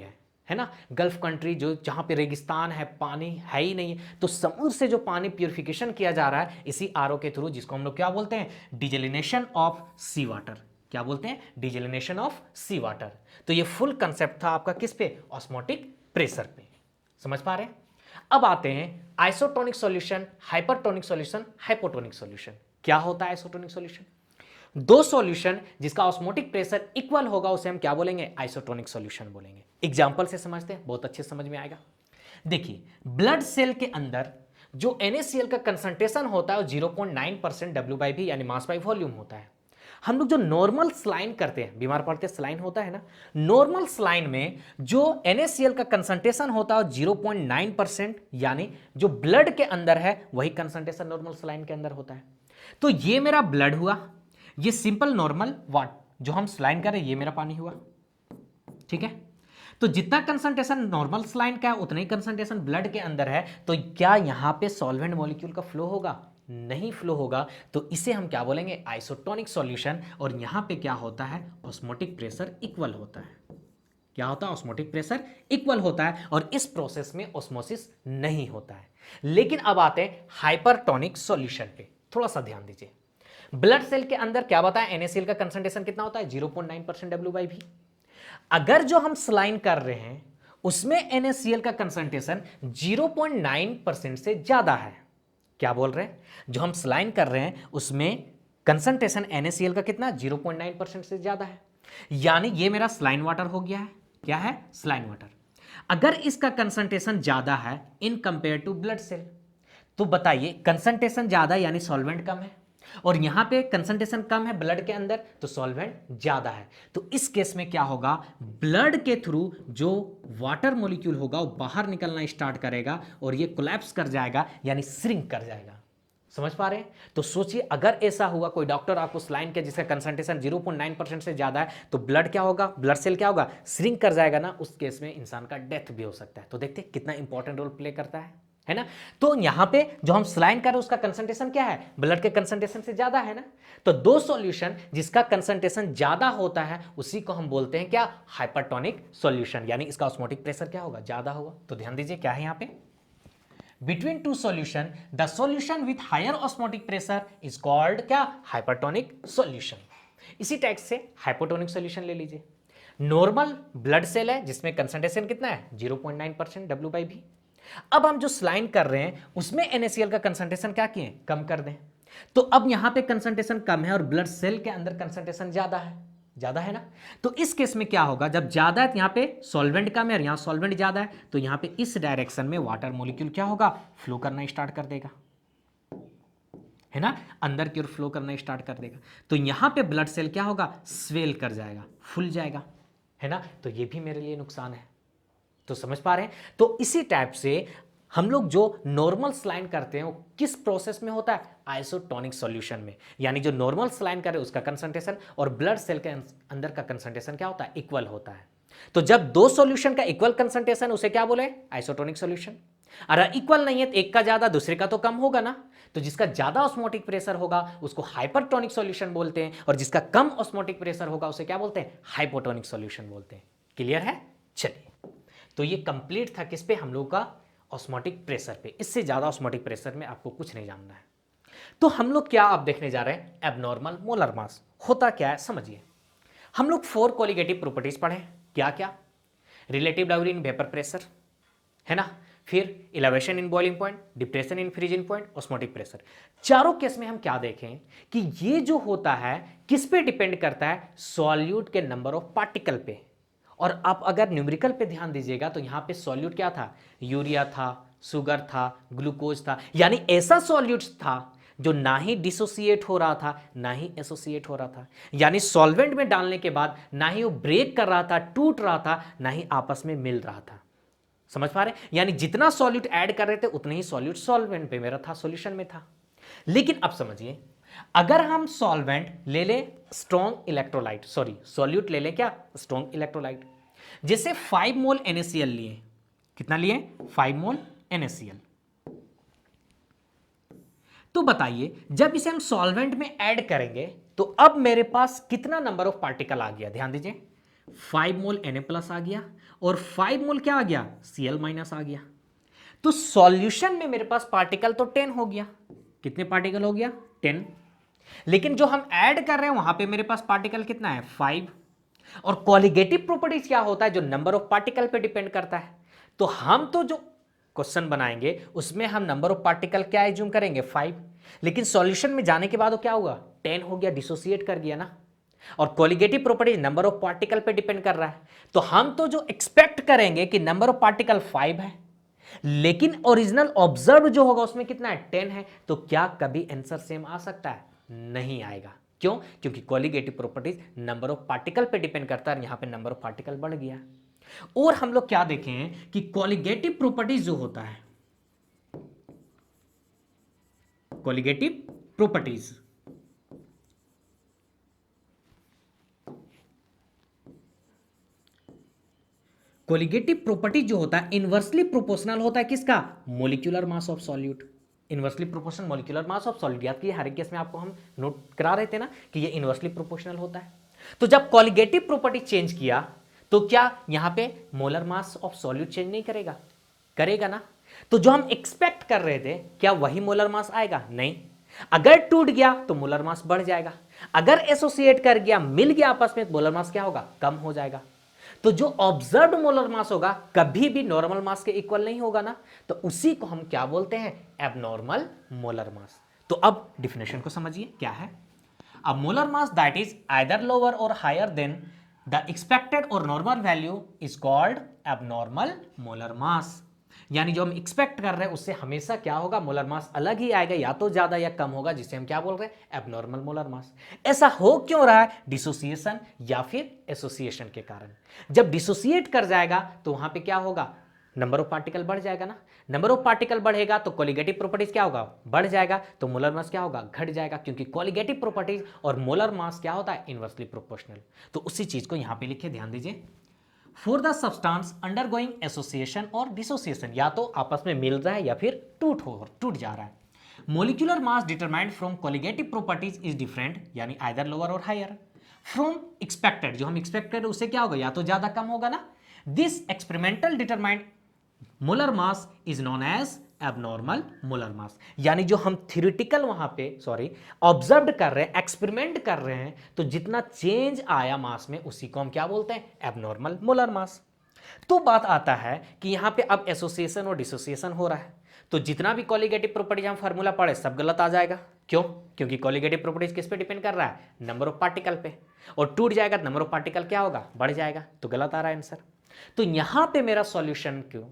है ना, गल्फ कंट्री जो जहां पे रेगिस्तान है, पानी है ही नहीं, तो समुद्र से जो पानी प्यूरिफिकेशन किया जा रहा है इसी आरओ के थ्रू, जिसको हम लोग क्या बोलते हैं? डिजेलिनेशन ऑफ सी वाटर। क्या बोलते हैं? डिजेलिनेशन ऑफ सी वाटर। तो ये फुल कंसेप्ट था आपका किस पे? ऑस्मोटिक प्रेशर पे। समझ पा रहे हैं? अब आते हैं isotonic solution, hypertonic solution, hypotonic solution. क्या होता है आइसोटोनिक सॉल्यूशन? दो सॉल्यूशन जिसका ऑस्मोटिक प्रेशर इक्वल होगा उसे हम क्या बोलेंगे? आइसोटोनिक सॉल्यूशन बोलेंगे। एग्जांपल से समझते हैं, बहुत अच्छे समझ में आएगा। देखिए, ब्लड सेल के अंदर जो NaCl का कंसंट्रेशन होता है वो 0.9% W/V यानी मास बाई वॉल्यूम होता है। हम लोग जो नॉर्मल स्लाइन करते हैं, बीमार पड़ते स्लाइन होता है ना, नॉर्मल स्लाइन में जो NaCl का कंसंट्रेशन होता है 0.9%, यानी जो ब्लड के अंदर है वही कंसंट्रेशन नॉर्मल स्लाइन के अंदर होता है। तो ये मेरा ब्लड हुआ, ये सिंपल नॉर्मल वाट जो हम स्लाइन कर रहे हैं, ये मेरा पानी हुआ, ठीक है। तो जितना कंसंट्रेशन नॉर्मल स्लाइन का है उतना ही कंसंट्रेशन ब्लड के अंदर है, तो क्या यहां पे सॉल्वेंट मॉलिक्यूल का फ्लो होगा? नहीं फ्लो होगा। तो इसे हम क्या बोलेंगे? Isotonic solution. और यहां पे क्या होता है? ऑस्मोटिक प्रेशर इक्वल होता है। क्या होता है? ऑस्मोटिक प्रेशर इक्वल होता है, और इस प्रोसेस में ऑस्मोसिस नहीं होता है। लेकिन अब आते हैं हाइपरटोनिक सॉल्यूशन पे, थोड़ा सा ध्यान दीजिए। ब्लड सेल के अंदर क्या बताया? NaCl का कंसंट्रेशन कितना होता है? 0.9% W/V। अगर जो हम स्लाइन कर रहे हैं उसमें NaCl का कंसंट्रेशन 0.9% से ज्यादा है। क्या बोल रहे हैं? जो हम स्लाइन कर रहे हैं उसमें कंसंट्रेशन NaCl का कितना? 0.9% से ज्यादा है, यानी ये मेरा स्लाइन वाटर हो गया है। क्या है? Saline water. अगर इसका कंसंट्रेशन ज्यादा है in compare to blood cell, तो बताइए, कंसंट्रेशन ज्यादा यानी सॉल्वेंट कम है, और यहां पे कंसंट्रेशन कम है ब्लड के अंदर तो सॉल्वेंट ज्यादा है। तो इस केस में क्या होगा? ब्लड के थ्रू जो वाटर मॉलिक्यूल होगा वो बाहर निकलना स्टार्ट करेगा, और ये कोलैप्स कर जाएगा, यानी श्रिंक कर जाएगा। समझ पा रहे हैं? तो सोचिए, अगर ऐसा हुआ, कोई डॉक्टर आपको स्लाइन किया जिसका कंसंट्रेशन 0.9% से ज्यादा है, तो ब्लड क्या होगा? ब्लड सेल क्या होगा? श्रिंक कर जाएगा ना, उस केस में इंसान का डेथ भी हो सकता है। तो देखते हैं कितना इंपॉर्टेंट रोल प्ले करता है ना। तो यहां पे जो हम स्लाइन कर रहे हैं उसका कंसंट्रेशन क्या है? ब्लड के कंसंट्रेशन से ज्यादा है ना। तो दो सॉल्यूशन जिसका कंसंट्रेशन ज्यादा होता है उसी को हम बोलते हैं क्या? हाइपरटोनिक सॉल्यूशन, यानी इसका ऑस्मोटिक प्रेशर क्या होगा? ज्यादा होगा। तो ध्यान दीजिए क्या है यहां पे? Between two solution the solution with higher osmotic pressure is called क्या? Hypertonic solution. इसी टेक्स्ट से हाइपोटोनिक सॉल्यूशन ले लीजिए। नॉर्मल ब्लड सेल है जिसमें कंसंट्रेशन कितना है 0.9% W/V। अब हम जो स्लाइन कर रहे हैं उसमें NaCl का कंसंट्रेशन क्या किए, कम कर दें। तो अब यहां पे कंसंट्रेशन कम है और ब्लड सेल के अंदर कंसंट्रेशन ज्यादा है ना। तो इस केस में क्या होगा, जब ज्यादा है तो यहां पे सॉल्वेंट कम है और यहां सॉल्वेंट ज्यादा है, तो यहां पे इस डायरेक्शन में वाटर मॉलिक्यूल क्या होगा, फ्लो करना स्टार्ट कर देगा, है ना, अंदर की ओर फ्लो करना स्टार्ट कर देगा। तो यहां पे ब्लड सेल क्या होगा, स्वेल कर जाएगा, फूल जाएगा, है ना। तो ये भी मेरे लिए नुकसान है। तो समझ पा रहे हैं। तो इसी टाइप से हम लोग जो नॉर्मल स्लाइन करते हैं वो किस प्रोसेस में होता है, आइसोटोनिक सॉल्यूशन में। यानी जो नॉर्मल स्लाइन करे उसका कंसंट्रेशन और ब्लड सेल के अंदर का कंसंट्रेशन क्या होता है, इक्वल होता है। तो जब दो सॉल्यूशन का इक्वल कंसंट्रेशन उसे क्या बोले, आइसोटोनिक सॉल्यूशन। अगर इक्वल नहीं है तो एक का ज्यादा दूसरे का तो कम होगा ना। तो जिसका ज्यादा ऑस्मोटिक प्रेशर होगा उसको हाइपरटोनिक सॉल्यूशन बोलते हैं, और जिसका कम ऑस्मोटिक प्रेशर होगा उसे क्या बोलते हैं, हाइपोटोनिक सॉल्यूशन बोलते हैं। क्लियर है। चलिए, तो ये कंप्लीट था किस पे, हम लोग का ऑस्मोटिक प्रेशर पे। इससे ज्यादा ऑस्मोटिक प्रेशर में आपको कुछ नहीं जानना है। तो हम लोग क्या अब देखने जा रहे हैं, एबनॉर्मल मोलर मास होता क्या है, समझिए। हम लोग 4 कोलिगेटिव प्रॉपर्टीज पढ़े, क्या क्या, रिलेटिव डाउरी इन वेपर प्रेशर, है ना, फिर elevation in boiling point, depression in freezing point, osmotic pressure. चारों केस में हम क्या देखें कि ये जो होता है किस पे डिपेंड करता है, सॉल्यूट के नंबर ऑफ पार्टिकल पे। और आप अगर न्यूमेरिकल पे ध्यान दीजिएगा तो यहां पे सॉल्यूट क्या था, यूरिया था, शुगर था, ग्लूकोज था, यानी ऐसा सॉल्यूट था जो ना ही डिसोसिएट हो रहा था ना ही एसोसिएट हो रहा था। यानी सॉल्वेंट में डालने के बाद ना ही वो ब्रेक कर रहा था, टूट रहा था, ना ही आपस में मिल रहा था। समझ पा रहे हैं। यानी जितना सॉल्यूट ऐड कर रहे थे उतने ही सॉल्यूट सॉल्वेंट पे मेरा था, सॉल्यूशन में था। लेकिन अब समझिए, अगर हम सॉल्वेंट ले ले स्ट्रॉन्ग इलेक्ट्रोलाइट, सॉरी सॉल्यूट ले ले क्या, स्ट्रॉन्ग इलेक्ट्रोलाइट, जैसे 5 मोल NaCl लिए, कितना लिए, 5 मोल NaCl। तो बताइए जब इसे हम सॉल्वेंट में ऐड करेंगे तो अब मेरे पास कितना नंबर ऑफ पार्टिकल आ गया, ध्यान दीजिए, 5 मोल Na+ आ गया और 5 मोल क्या आ गया, Cl- आ गया। तो सॉल्यूशन में मेरे पास पार्टिकल तो 10 हो गया, कितने पार्टिकल हो गया, 10। लेकिन जो हम ऐड कर रहे हैं वहां पे मेरे पास पार्टिकल कितना है, 5। और कॉलिगेटिव प्रॉपर्टीज क्या होता है, जो नंबर ऑफ पार्टिकल पे डिपेंड करता है। तो हम तो जो क्वेश्चन बनाएंगे उसमें हम नंबर ऑफ पार्टिकल क्या एज्यूम करेंगे, 5। लेकिन सॉल्यूशन में जाने के बाद वो क्या होगा, 10 हो गया, डिसोसिएट कर गया ना। और colligative property number of particle पे डिपेंड कर रहा है। तो हम तो जो एक्सपेक्ट करेंगे कि नंबर ऑफ पार्टिकल 5 है, लेकिन ओरिजिनल ऑब्जर्व जो होगा उसमें कितना है, 10 है। तो क्या कभी आंसर सेम आ सकता है, नहीं आएगा। क्यों, क्योंकि colligative properties number of particle पे डिपेंड करता है, यहां पे नंबर ऑफ पार्टिकल बढ़ गया। और हम लोग क्या देखें कि कॉलिगेटिव प्रॉपर्टीज जो होता है, कॉलिगेटिव प्रॉपर्टीज कोलिगेटिव प्रॉपर्टी जो होता है इनवर्सली प्रोपोर्शनल होता है किसका, molecular mass of solute. Inversely proportional molecular mass of solute, याद किए हर एक केस में आपको हम नोट करा रहे थे ना कि ये इनवर्सली प्रोपोर्शनल होता है। तो जब कोलिगेटिव प्रॉपर्टी चेंज किया तो क्या यहां पे molar mass of solute change नहीं करेगा, करेगा ना। तो जो हम एक्सपेक्ट कर रहे थे क्या वही मोलर मास आएगा, नहीं। अगर टूट गया तो मोलर मास बढ़ जाएगा, अगर एसोसिएट कर गया, मिल गया आपस में, तो मोलर मास क्या होगा, कम हो जाएगा। तो जो ऑब्जर्व्ड मोलर मास होगा कभी भी नॉर्मल मास के इक्वल नहीं होगा ना। तो उसी को हम क्या बोलते हैं, एबनॉर्मल मोलर मास। तो अब डिफिनेशन को समझिए क्या है। A molar mass that is either lower और हायर देन द एक्सपेक्टेड और normal value is called abnormal molar mass. यानी जो हम एक्सपेक्ट कर रहे हैं उससे हमेशा क्या होगा, मोलर मास अलग ही आएगा, या तो ज्यादा या कम होगा, जिसे हम क्या बोल रहे हैं, एबनॉर्मल मोलर मास। ऐसा हो क्यों रहा है, डिसोसिएशन या फिर एसोसिएशन के कारण। जब डिसोसिएट कर जाएगा तो वहां पे क्या होगा, नंबर ऑफ पार्टिकल बढ़ जाएगा ना। नंबर ऑफ पार्टिकल बढ़ेगा तो कोलिगेटिव प्रॉपर्टीज क्या होगा, बढ़ जाएगा। तो मोलर मास क्या होगा, घट जाएगा, क्योंकि कोलिगेटिव प्रॉपर्टीज और मोलर मास क्या होता है, इनवर्सली प्रोपोर्शनल। तो उसी चीज को यहां पे लिखे, ध्यान दीजिए। For the substance undergoing association और डिसोसिएशन, या तो आपस में मिल रहा है या फिर टूट जा रहा है। Molecular mass determined from colligative properties is different, यानी आइदर लोअर और हायर फ्रॉम एक्सपेक्टेड। जो हम एक्सपेक्ट कर रहे हैं उससे क्या होगा, या तो ज्यादा कम होगा ना। This experimental determined molar mass is known as abnormal molar mass. यानी जो हम थ्योरेटिकल वहां पे ऑब्जर्व कर रहे हैं, एक्सपेरिमेंट कर रहे हैं, तो जितना चेंज आया मास में उसी को हम क्या बोलते हैं? एबनॉर्मल मोलर मास। तो बात आता है कि यहां पे अब एसोसिएशन और डिसोसिएशन हो रहा है, तो जितना भी कॉलिगेटिव प्रॉपर्टीज हम फार्मूला पढ़े सब गलत आ जाएगा। क्यों? क्योंकि कॉलिगेटिव प्रॉपर्टीज किस पे डिपेंड कर रहा है? नंबर ऑफ पार्टिकल पे, और टूट जाएगा तो नंबर ऑफ पार्टिकल क्या होगा? बढ़ जाएगा, तो गलत आ रहा है आंसर। तो यहां पे मेरा सॉल्यूशन क्यों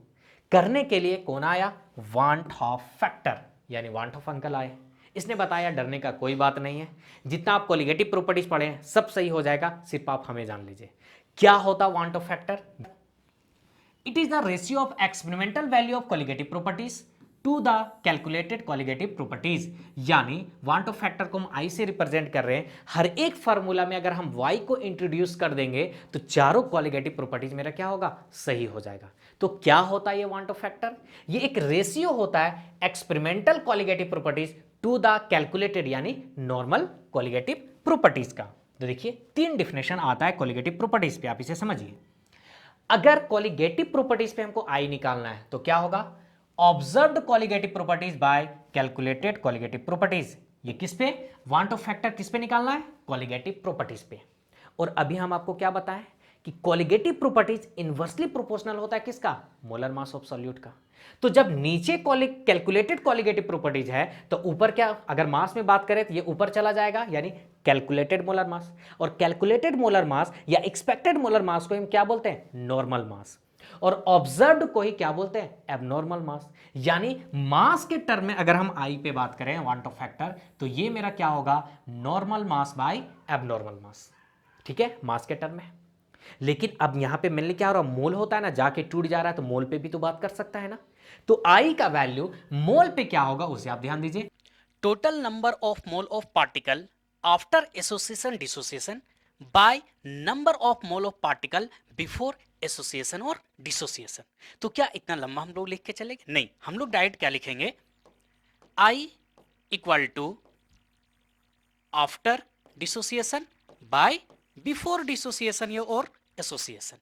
करने के लिए कौन आया? वांट ऑफ फैक्टर, यानी वांट ऑफ अंकल आए। इसने बताया डरने का कोई बात नहीं है, जितना आप कॉलिगेटिव प्रॉपर्टीज पढ़े हैं सब सही हो जाएगा, सिर्फ आप हमें जान लीजिए क्या होता want of factor. It is the ratio of experimental value of colligative properties to the calculated colligative properties। यानी वांट ऑफ फैक्टर को हम आई से रिप्रेजेंट कर रहे हैं। हर एक फार्मूला में अगर हम वाई को इंट्रोड्यूस कर देंगे तो चारों कॉलिगेटिव प्रॉपर्टीज मेरा क्या होगा? सही हो जाएगा। तो क्या होता है ये वांट ऑफ फैक्टर? ये एक रेशियो होता है experimental colligative properties to the calculated यानी नॉर्मल कॉलिगेटिव प्रॉपर्टीज का। तो देखिए 3 डिफिनेशन आता है कॉलिगेटिव प्रॉपर्टीज पे, आप इसे समझिए। अगर कॉलिगेटिव प्रॉपर्टीज पे हमको आई निकालना है तो क्या होगा? Observed colligative properties by calculated colligative properties. ये किस पे? वांट ऑफ फैक्टर किस पे निकालना है? कॉलिगेटिव प्रॉपर्टीज पे। और अभी हम आपको क्या बताएं कि कॉलिगेटिव प्रॉपर्टीज इनवर्सली प्रोपोर्शनल होता है किसका? मोलर मास ऑफ सॉल्यूट का। तो जब नीचे कैलकुलेटेड कॉलिगेटिव प्रॉपर्टीज है तो ऊपर क्या, अगर मास में बात करें तो ये ऊपर चला जाएगा, यानी कैलकुलेटेड मोलर मास। और कैलकुलेटेड मोलर मास या एक्सपेक्टेड मोलर मास को हम क्या बोलते हैं? नॉर्मल मास। और ऑब्जर्व्ड को ही क्या बोलते हैं? एबनॉर्मल मास। यानी मास के टर्म में अगर हम आई पे बात करें वांट ऑफ फैक्टर, तो ये मेरा क्या होगा? नॉर्मल मास बाय एबनॉर्मल मास। ठीक है, मास के टर्म में। लेकिन अब यहां पे मिलने क्या हो रहा है? मोल होता है ना, जाके टूट जा रहा है, तो मोल पे भी तो बात कर सकता है ना। तो आई का वैल्यू मोल पे क्या होगा उसे आप ध्यान दीजिए। Total number of mole of particle after association dissociation by number of mole of particle before association और डिसोसिएशन। तो क्या इतना लंबा हम लोग लिख के चलेंगे? नहीं, हम लोग डायरेक्ट क्या लिखेंगे? I equal to after dissociation by before dissociation और एसोसिएशन।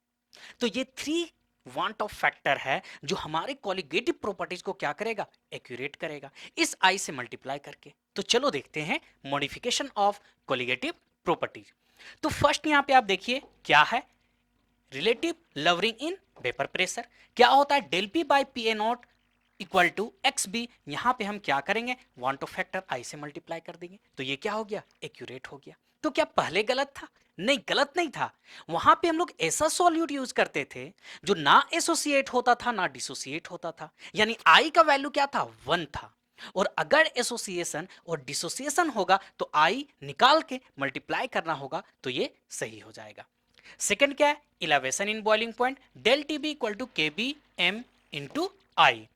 तो ये 3 वांट ऑफ फैक्टर है जो हमारे कॉलिगेटिव प्रॉपर्टीज को क्या करेगा? एक्यूरेट करेगा इस आई से मल्टीप्लाई करके। तो चलो देखते हैं मॉडिफिकेशन ऑफ कॉलिगेटिव प्रॉपर्टीज। तो फर्स्ट यहां पे आप देखिए क्या है? Relative lowering in vapour pressure. क्या होता है? Del P by P A naught equal to X B. यहां पे हम क्या करेंगे? वांट ऑफ फैक्टर आई से मल्टीप्लाई कर देंगे, तो ये क्या हो गया? एक्यूरेट हो गया। तो क्या पहले गलत था? नहीं, गलत नहीं था। वहां पे हम लोग ऐसा सॉल्यूट यूज करते थे जो ना एसोसिएट होता था ना डिसोसिएट होता था, यानी आई का वैल्यू क्या था? 1 था। और अगर एसोसिएशन और डिसोसिएशन होगा तो आई निकाल के मल्टीप्लाई करना होगा, तो ये सही हो जाएगा। सेकंड क्या है? Elevation in boiling point, del T B equal to K B M into i.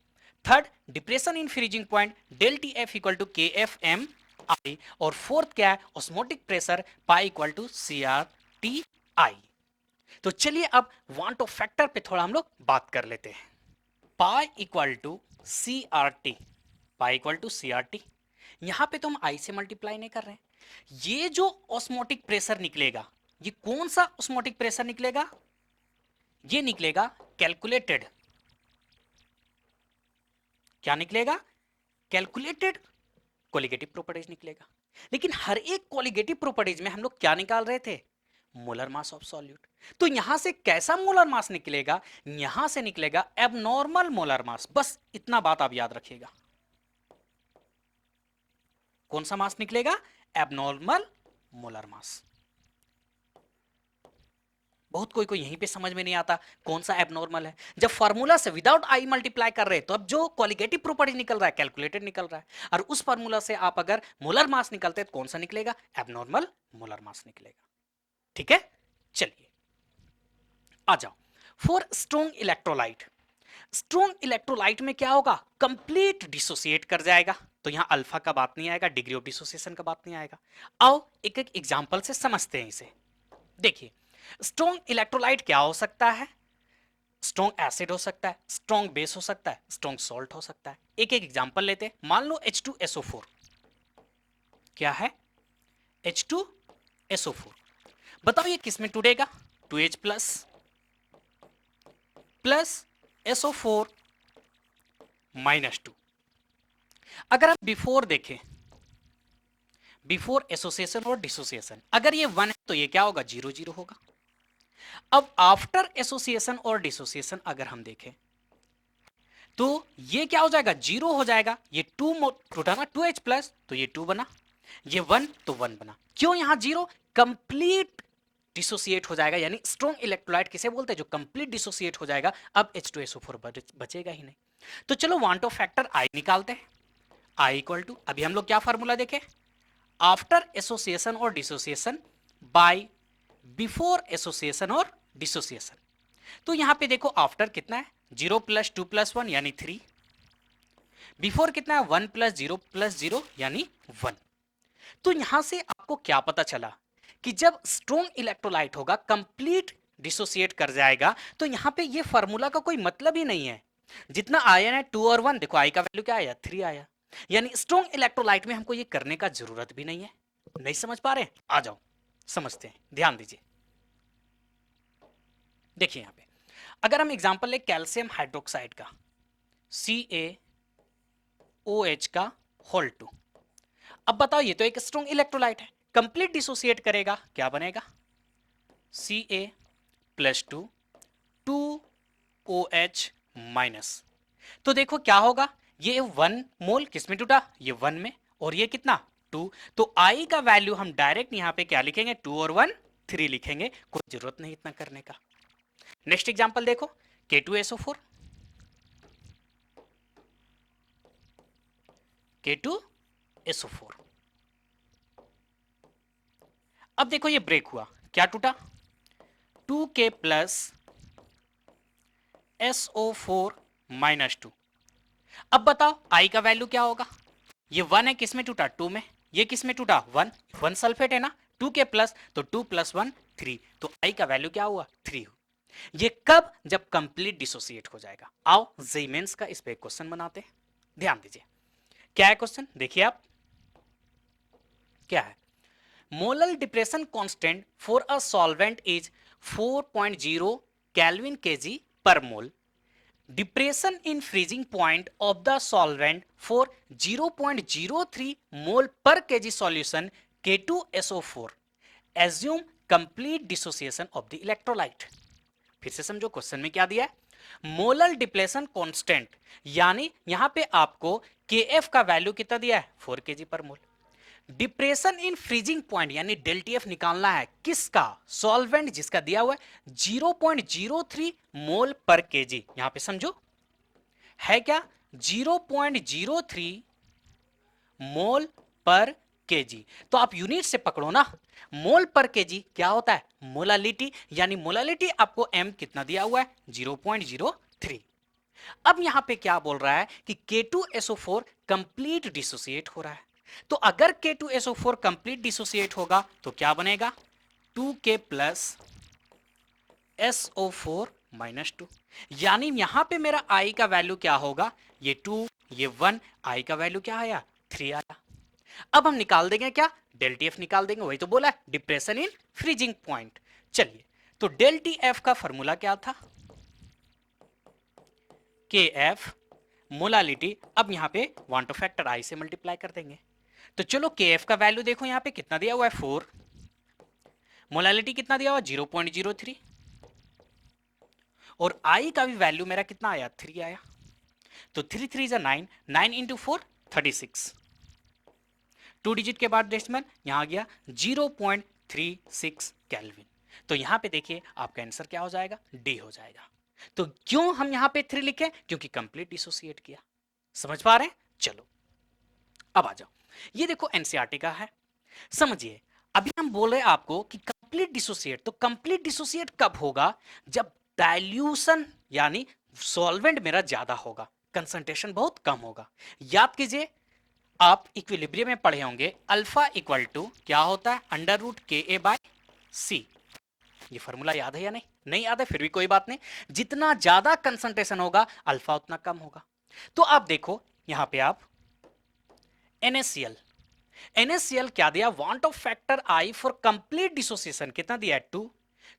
Third, depression in freezing point, del T F equal to K F M i. और फोर्थ क्या है? Osmotic pressure, pi equal to C R T i. तो चलिए अब want of factor पे थोड़ा हम लोग बात कर लेते हैं। Pi equal to C R T, pi equal to C R T. यहां पे तो हम आई से मल्टीप्लाई नहीं कर रहे हैं। ये जो ऑस्मोटिक प्रेशर निकलेगा, ये कौन सा ऑस्मोटिक प्रेशर निकलेगा? ये निकलेगा कैलकुलेटेड। क्या निकलेगा? कैलकुलेटेड कोलिगेटिव प्रॉपर्टीज निकलेगा। लेकिन हर एक कोलिगेटिव प्रॉपर्टीज में हम लोग क्या निकाल रहे थे? Molar mass of solute. तो यहां से कैसा मोलर मास निकलेगा? यहां से निकलेगा एबनॉर्मल मोलर मास। बस इतना बात आप याद रखिएगा। कौन सा मास निकलेगा? एबनॉर्मल मोलर मास। बहुत कोई को यहीं पे समझ में नहीं आता कौन सा एबनॉर्मल है। जब फार्मूला से विदाउट आई मल्टीप्लाई कर रहे हैं तो अब जो क्वालिटेटिव प्रॉपर्टी निकल रहा है कैलकुलेटेड निकल रहा है, और उस फार्मूला से आप अगर मोलर मास निकलते हैं तो कौन सा निकलेगा? एबनॉर्मल मोलर मास निकलेगा। ठीक है, चलिए आ जाओ। For strong electrolyte, strong electrolyte में क्या होगा? कंप्लीट डिसोसिएट कर जाएगा, तो यहां अल्फा का बात नहीं आएगा, डिग्री ऑफ डिसोसिएशन का बात नहीं आएगा। आओ एक एक एग्जांपल से समझते हैं इसे। देखिए, स्ट्रॉन्ग इलेक्ट्रोलाइट क्या हो सकता है? स्ट्रॉन्ग एसिड हो सकता है, स्ट्रॉन्ग बेस हो सकता है, स्ट्रॉन्ग सॉल्ट हो सकता है। एक एक एग्जांपल लेते हैं। मान लो H2SO4 क्या है? H2SO4। बताओ ये किस में टूटेगा? 2H plus plus SO4 -2। अगर हम बिफोर देखें, बिफोर एसोसिएशन और डिसोसिएशन, अगर ये 1 है तो ये क्या होगा, 0 0 होगा। अब आफ्टर एसोसिएशन और डिसोसिएशन अगर हम देखें तो ये क्या हो जाएगा, 0 हो जाएगा। ये 2 टूटा ना, 2H प्लस, तो ये 2 बना, ये 1 तो 1 बना। क्यों यहां 0? कंप्लीट डिसोसिएट हो जाएगा, यानी स्ट्रॉन्ग इलेक्ट्रोलाइट किसे बोलते हैं, जो कंप्लीट डिसोसिएट हो जाएगा। अब H2SO4 बचेगा ही नहीं। तो चलो वांट ऑफ फैक्टर I निकालते हैं। I इक्वल टू, अभी हम लोग क्या फार्मूला देखे, आफ्टर एसोसिएशन और डिसोसिएशन बाय बिफोर एसोसिएशन और डिसोसिएशन। तो यहां पे देखो आफ्टर कितना है, 0 प्लस 2 प्लस 1 यानी 3। बिफोर कितना है, 1 प्लस 0 प्लस 0 यानी 1। तो यहां से आपको क्या पता चला कि जब स्ट्रॉन्ग इलेक्ट्रोलाइट होगा कंप्लीट डिसोसिएट कर जाएगा, तो यहां पे ये फार्मूला का कोई मतलब ही नहीं है। जितना आयन है 2 और 1, देखो आई का वैल्यू क्या आया, 3 आया। यानी स्ट्रॉन्ग इलेक्ट्रोलाइट में हमको ये करने का जरूरत भी नहीं है। नहीं समझ पा रहे, आ जाओ समझते हैं, ध्यान दीजिए। देखिए यहां पे अगर हम एग्जांपल ले कैल्शियम हाइड्रोक्साइड का, CaOH का होल 2। अब बताओ, ये तो एक स्ट्रॉन्ग इलेक्ट्रोलाइट है, कंप्लीट डिसोसिएट करेगा, क्या बनेगा, Ca प्लस 2 2OH माइनस। तो देखो क्या होगा, ये 1 मोल किस में टूटा, ये 1 में, और ये कितना 2। तो I का वैल्यू हम डायरेक्ट यहां पे क्या लिखेंगे, 2 और 1 3 लिखेंगे, कोई जरूरत नहीं इतना करने का। नेक्स्ट एग्जांपल देखो, K2SO4, K2SO4। अब देखो ये ब्रेक हुआ, क्या टूटा, 2K प्लस SO4 माइनस 2। अब बताओ I का वैल्यू क्या होगा, ये 1 है, किस में टूटा, 2 में, ये किस में टूटा, 1 1 सल्फेट है ना, 2K प्लस, तो 2 प्लस 1 3, तो I का वैल्यू क्या हुआ, 3। ये कब, जब कंप्लीट डिसोसिएट हो जाएगा। आओ जीमेंस का इस पे क्वेश्चन बनाते हैं, ध्यान दीजिए। क्या है क्वेश्चन, देखिए आप, क्या है, molal depression constant for a solvent is 4.0 kelvin KG पर मोल। Depression in freezing point of the solvent for 0.03 mole per kg solution K2SO4. Assume complete dissociation of the electrolyte. फिर से समझो क्वेश्चन में क्या दिया है, मोलर डिप्लेशन कांस्टेंट, यानी यहां पे आपको Kf का वैल्यू कितना दिया है, 4 kg पर मोल। डिप्रेशन इन फ्रीजिंग पॉइंट यानी डेल्टीएफ निकालना है, किसका, सॉल्वेंट जिसका दिया हुआ है 0.03 मोल पर केजी। यहां पे समझो है क्या, 0.03 मोल पर केजी। तो आप यूनिट से पकड़ो ना, मोल पर केजी क्या होता है, मोलालिटी, यानी मोलालिटी आपको m कितना दिया हुआ है, 0.03। अब यहां पे क्या बोल रहा है कि K2SO4 कंप्लीट डिसोसिएट हो रहा है। तो अगर K2SO4 कंप्लीट डिसोसिएट होगा तो क्या बनेगा, 2K प्लस SO4 माइनस 2। यानी यहां पे मेरा I का वैल्यू क्या होगा, ये 2 ये 1, I का वैल्यू क्या आया, 3 आया। अब हम निकाल देंगे क्या, डेल टी एफ निकाल देंगे, वही तो बोला है डिप्रेशन इन फ्रीजिंग पॉइंट। चलिए, तो डेल टी एफ का फॉर्मूला क्या था, के एफ मोलालिटी। अब यहां पे वांट ऑफ फैक्टर आई से मल्टीप्लाई कर देंगे। तो चलो के एफ का वैल्यू देखो, यहां पे कितना दिया हुआ है 4, मोलालिटी कितना दिया हुआ 0.03, और आई का भी वैल्यू मेरा कितना आया 3 आया। तो 3 3 जा 9, 9 इंटू 4 36, 2 डिजिट के बाद डेसिमल यहां आ गया 0.36 केल्विन। तो यहां पे देखिए आपका आंसर क्या हो जाएगा, डी हो जाएगा। तो क्यों हम यहां पे 3 लिखे, क्योंकि कंप्लीट डिसोसिएट किया। समझ पा रहे हैं, चलो अब आ जाओ, ये देखो एनसीईआरटी का है, समझिए। अभी हम बोल रहे हैं आपको कि कंप्लीट डिसोसिएट, तो कंप्लीट डिसोसिएट कब होगा, जब डाइल्यूशन यानी सॉल्वेंट मेरा ज्यादा होगा, कंसंट्रेशन बहुत कम होगा। याद कीजिए, आप इक्विलिब्रियम में पढ़े होंगे, अल्फा इक्वल टू क्या होता है, अंडर रूट के ए बाय सी। ये फॉर्मूला याद है या नहीं, नहीं याद है फिर भी कोई बात नहीं, जितना ज्यादा कंसंट्रेशन होगा अल्फा उतना कम होगा। तो आप देखो यहां पे आप NaCl, NaCl क्या दिया, want of factor I for complete dissociation कितना दिया है 2।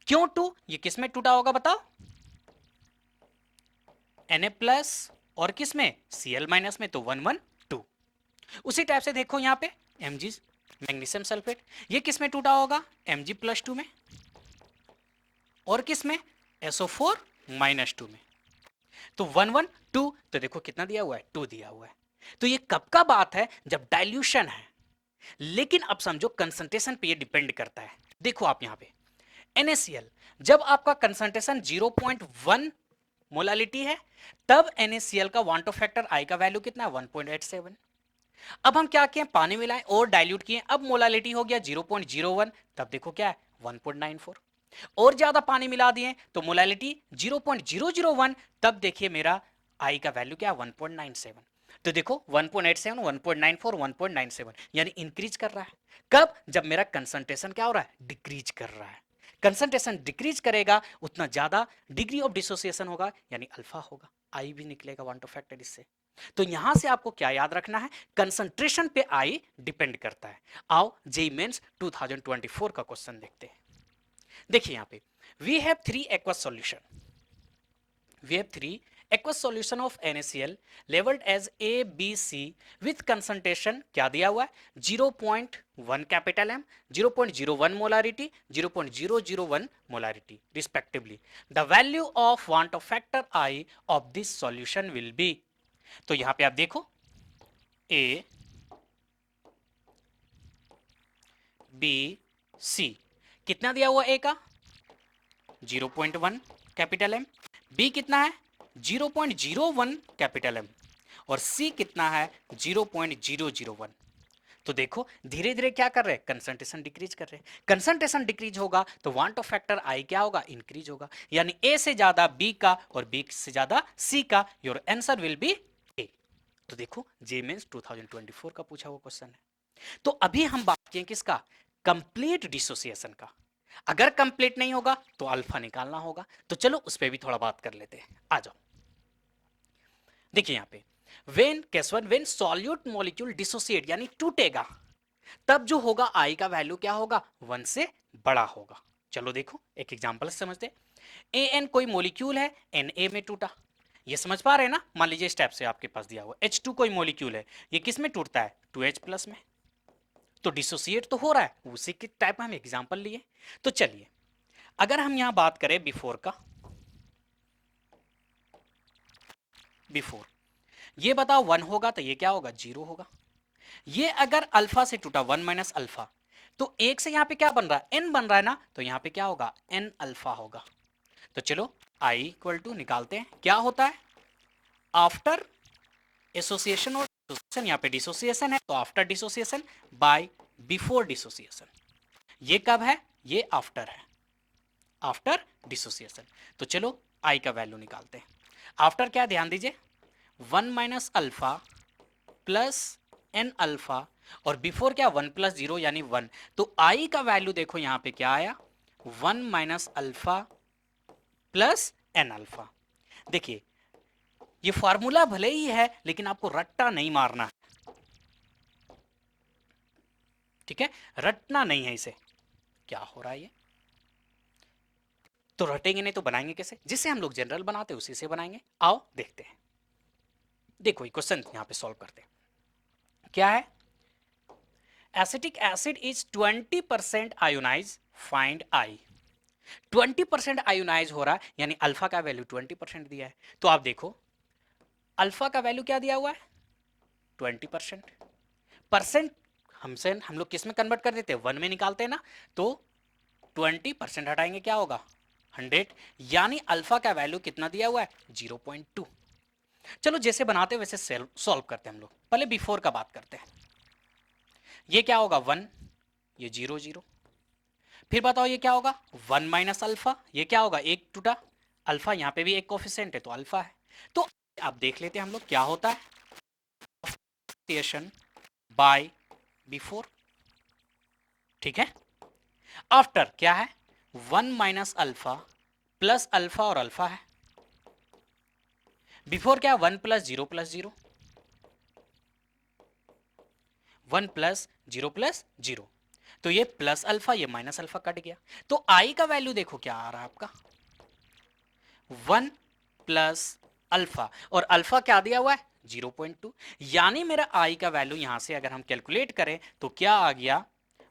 क्यों 2, ये किस में टूटा होगा बताओ, Na प्लस और किस में, Cl माइनस में, तो 1 1 2। उसी टाइप से देखो यहाँ पे Mg मैग्नीशियम सल्फेट, ये किस में टूटा होगा, Mg+2 में, और किस में, SO4 -2 में। तो 1 1 2, तो देखो कितना दिया हुआ है, 2 दिया हुआ है। तो ये कब का बात है, जब डाइल्यूशन है। लेकिन अब समझो कंसंट्रेशन पे ये डिपेंड करता है। देखो आप यहाँ पे NaCl, जब आपका कंसंट्रेशन 0.1 मोलालिटी है, तब NaCl का वांटो फैक्टर आई का वैल्यू कितना है, 1.87। अब हम क्या किए, पानी मिलाएं और डाइल्यूट किए, अब मोलालिटी हो गया 0.01, तब देखो क्या है, 1.94। और ज्यादा पानी मिला दिए तो मोलालिटी 0.001, तब देखिए मेरा आई का वैल्यू क्या है, 1.97। तो देखो 1.87, 1.94, 1.97, यानी इंक्रीज कर रहा है। कब, जब मेरा कंसंट्रेशन क्या हो रहा है, डिक्रीज कर रहा है। कंसंट्रेशन डिक्रीज करेगा उतना ज्यादा डिग्री ऑफ डिसोसिएशन होगा, यानी अल्फा होगा, आई भी निकलेगा वांटो फैक्टर इससे। तो यहां से आपको क्या याद रखना है, कंसंट्रेशन पे आई डिपेंड करता है। आओ जेईई मेंस 2024 का क्वेश्चन देखते हैं। देखिए यहां पे we have three aqueous solution, we have three aqueous solution of NaCl labeled as A, B, C with concentration क्या दिया हुआ है, 0.1 capital M, 0.01 molarity, 0.001 molarity respectively. The value of want of factor I of this solution will be, तो यहां पे आप देखो A, B, C, कितना दिया हुआ A का, 0.1 कैपिटल एम, बी कितना है, 0.01 कैपिटल एम, और सी कितना है, 0.001। तो देखो धीरे धीरे क्या कर रहे हैं, कंसंट्रेशन डिक्रीज कर रहे हैं। कंसंट्रेशन डिक्रीज होगा तो वांट ऑफ फैक्टर आई क्या होगा, इंक्रीज होगा, यानी ए से ज्यादा बी का और बी से ज्यादा सी का, योर आंसर विल बी ए। तो देखो जे मेंस 2024 का पूछा हुआ क्वेश्चन है। तो अभी हम बात किए किसका, कंप्लीट डिसोसिएशन का। अगर कंप्लीट नहीं होगा तो अल्फा निकालना होगा। तो चलो उस पर भी थोड़ा बात कर लेते हैं, आ जाओ। देखिए यहां पे when case one, when solute molecule dissociate यानी टूटेगा, तब जो होगा आई का वैल्यू क्या होगा, 1 से बड़ा होगा। चलो देखो एक एग्जांपल समझते। ए एन कोई मॉलिक्यूल है, एन ए में टूटा, ये समझ पा रहे हैं ना। मान लीजिए स्टेप से आपके पास दिया हुआ H2 कोई मॉलिक्यूल है, ये किस में टूटता है, 2H प्लस में, तो डिसोसिएट तो हो रहा है, उसी के टाइप में हम एग्जांपल लिए। तो चलिए अगर हम यहां बात करें बिफोर का, बिफोर ये बताओ 1 होगा तो ये क्या होगा, 0 होगा। ये अगर अल्फा से टूटा 1 माइनस अल्फा, तो एक से यहां पे क्या बन रहा है, n बन रहा है ना, तो यहां पे क्या होगा, n अल्फा होगा। तो चलो I इक्वल टू निकालते हैं, क्या होता है, आफ्टर एसोसिएशन, और डिसोसिएशन, यहां पे डिसोसिएशन है तो after dissociation by before dissociation. ये कब है, ये आफ्टर है, आफ्टर डिसोसिएशन। तो चलो आई का वैल्यू निकालते हैं। आफ्टर क्या, ध्यान दीजिए, 1 minus alpha plus N alpha, और बिफोर क्या, 1 प्लस 0 यानी 1। तो आई का वैल्यू देखो यहां पे क्या आया, 1 minus alpha plus N alpha. देखिए ये फॉर्मूला भले ही है लेकिन आपको रट्टा नहीं मारना है, ठीक है, रटना नहीं है इसे। क्या हो रहा है ये, तो रटेंगे नहीं तो बनाएंगे कैसे, जिससे हम लोग जनरल बनाते हैं उसी से बनाएंगे। आओ देखते हैं। देखो ये क्वेश्चन यहां पे सॉल्व करते हैं। क्या है, acetic acid is 20% ionise, find I. 20% ionise हो रहा है, यानी अल्फा का वैल्यू 20% दिया है। तो आप देखो अल्फा का वैल्यू क्या दिया हुआ है, 20%। परसेंट हमसे हम लोग किस में कन्वर्ट कर देते हैं, 1 में निकालते हैं ना, तो 20% हटाएंगे क्या होगा, 100, यानी अल्फा का वैल्यू कितना दिया हुआ है, 0.2। चलो जैसे बनाते हैं वैसे सॉल्व करते हैं हम लोग। पहले बिफोर का बात करते हैं। ये क्या होगा, 1, ये 0 0। फिर बताओ ये क्या होगा, 1 माइनस अल्फा, ये क्या होगा, एक टूटा, अल्फा यहाँ पे भी एक कोफिशिएंट है तो अल्फा है। तो अब देख लेते हैं हम लोग क्या होता है, बाय बिफोर, ठीक है। आफ्टर क्या है, 1 माइनस अल्फा प्लस अल्फा और अल्फा है। बिफोर क्या, 1 प्लस 0 प्लस 0, 1 प्लस 0 प्लस 0। तो ये प्लस अल्फा, ये माइनस अल्फा कट गया। तो आई का वैल्यू देखो क्या आ रहा है आपका, 1 प्लस अल्फा, और अल्फा क्या दिया हुआ है 0.2, यानी मेरा आई का वैल्यू यहां से अगर हम कैलकुलेट करें तो क्या आ गया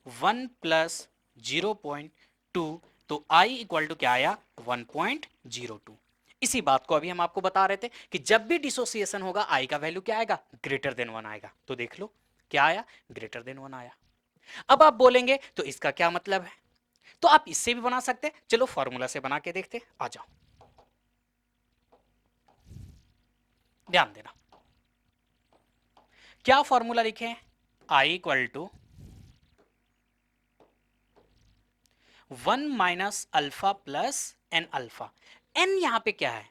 1 प्लस 0.2, तो आई इक्वल टू क्या आया 1.02। इसी बात को अभी हम आपको बता रहे थे कि जब भी डिसोसिएशन होगा आई का वैल्यू क्या आएगा ग्रेटर देन 1 आएगा। तो देख लो क्या आया ग्रेटर देन 1 आया। अब आप बोलेंगे तो इसका क्या मतलब है, तो आप इससे भी बना सकते हैं, चलो फॉर्मूला से बना के देखते, आ जाओ ध्यान देना क्या फॉर्मूला लिखे हैं, i equal to 1 minus alpha plus N alpha. N यहां पे क्या है,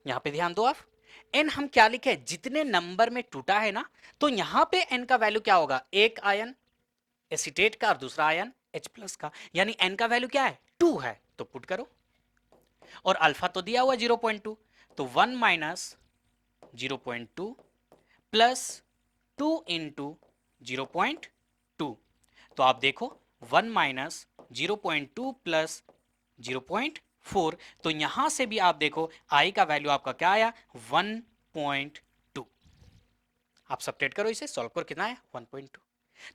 यहां पे ध्यान दो आप, एन हम क्या लिखे जितने नंबर में टूटा है ना, तो यहां पे एन का वैल्यू क्या होगा, एक आयन एसीटेट का और दूसरा आयन H प्लस का, यानी एन का वैल्यू क्या है 2 है, तो पुट करो, और अल्फा तो दिया हुआ 0.2, तो 1 माइनस 0.2 प्लस 2 इंटू 0.2, तो आप देखो 1 माइनस 0.2 प्लस 0.4, तो यहां से भी आप देखो आई का वैल्यू आपका क्या आया 1.2। आप सबट्रैक्ट करो, इसे सॉल्व करो, कितना है 1.2।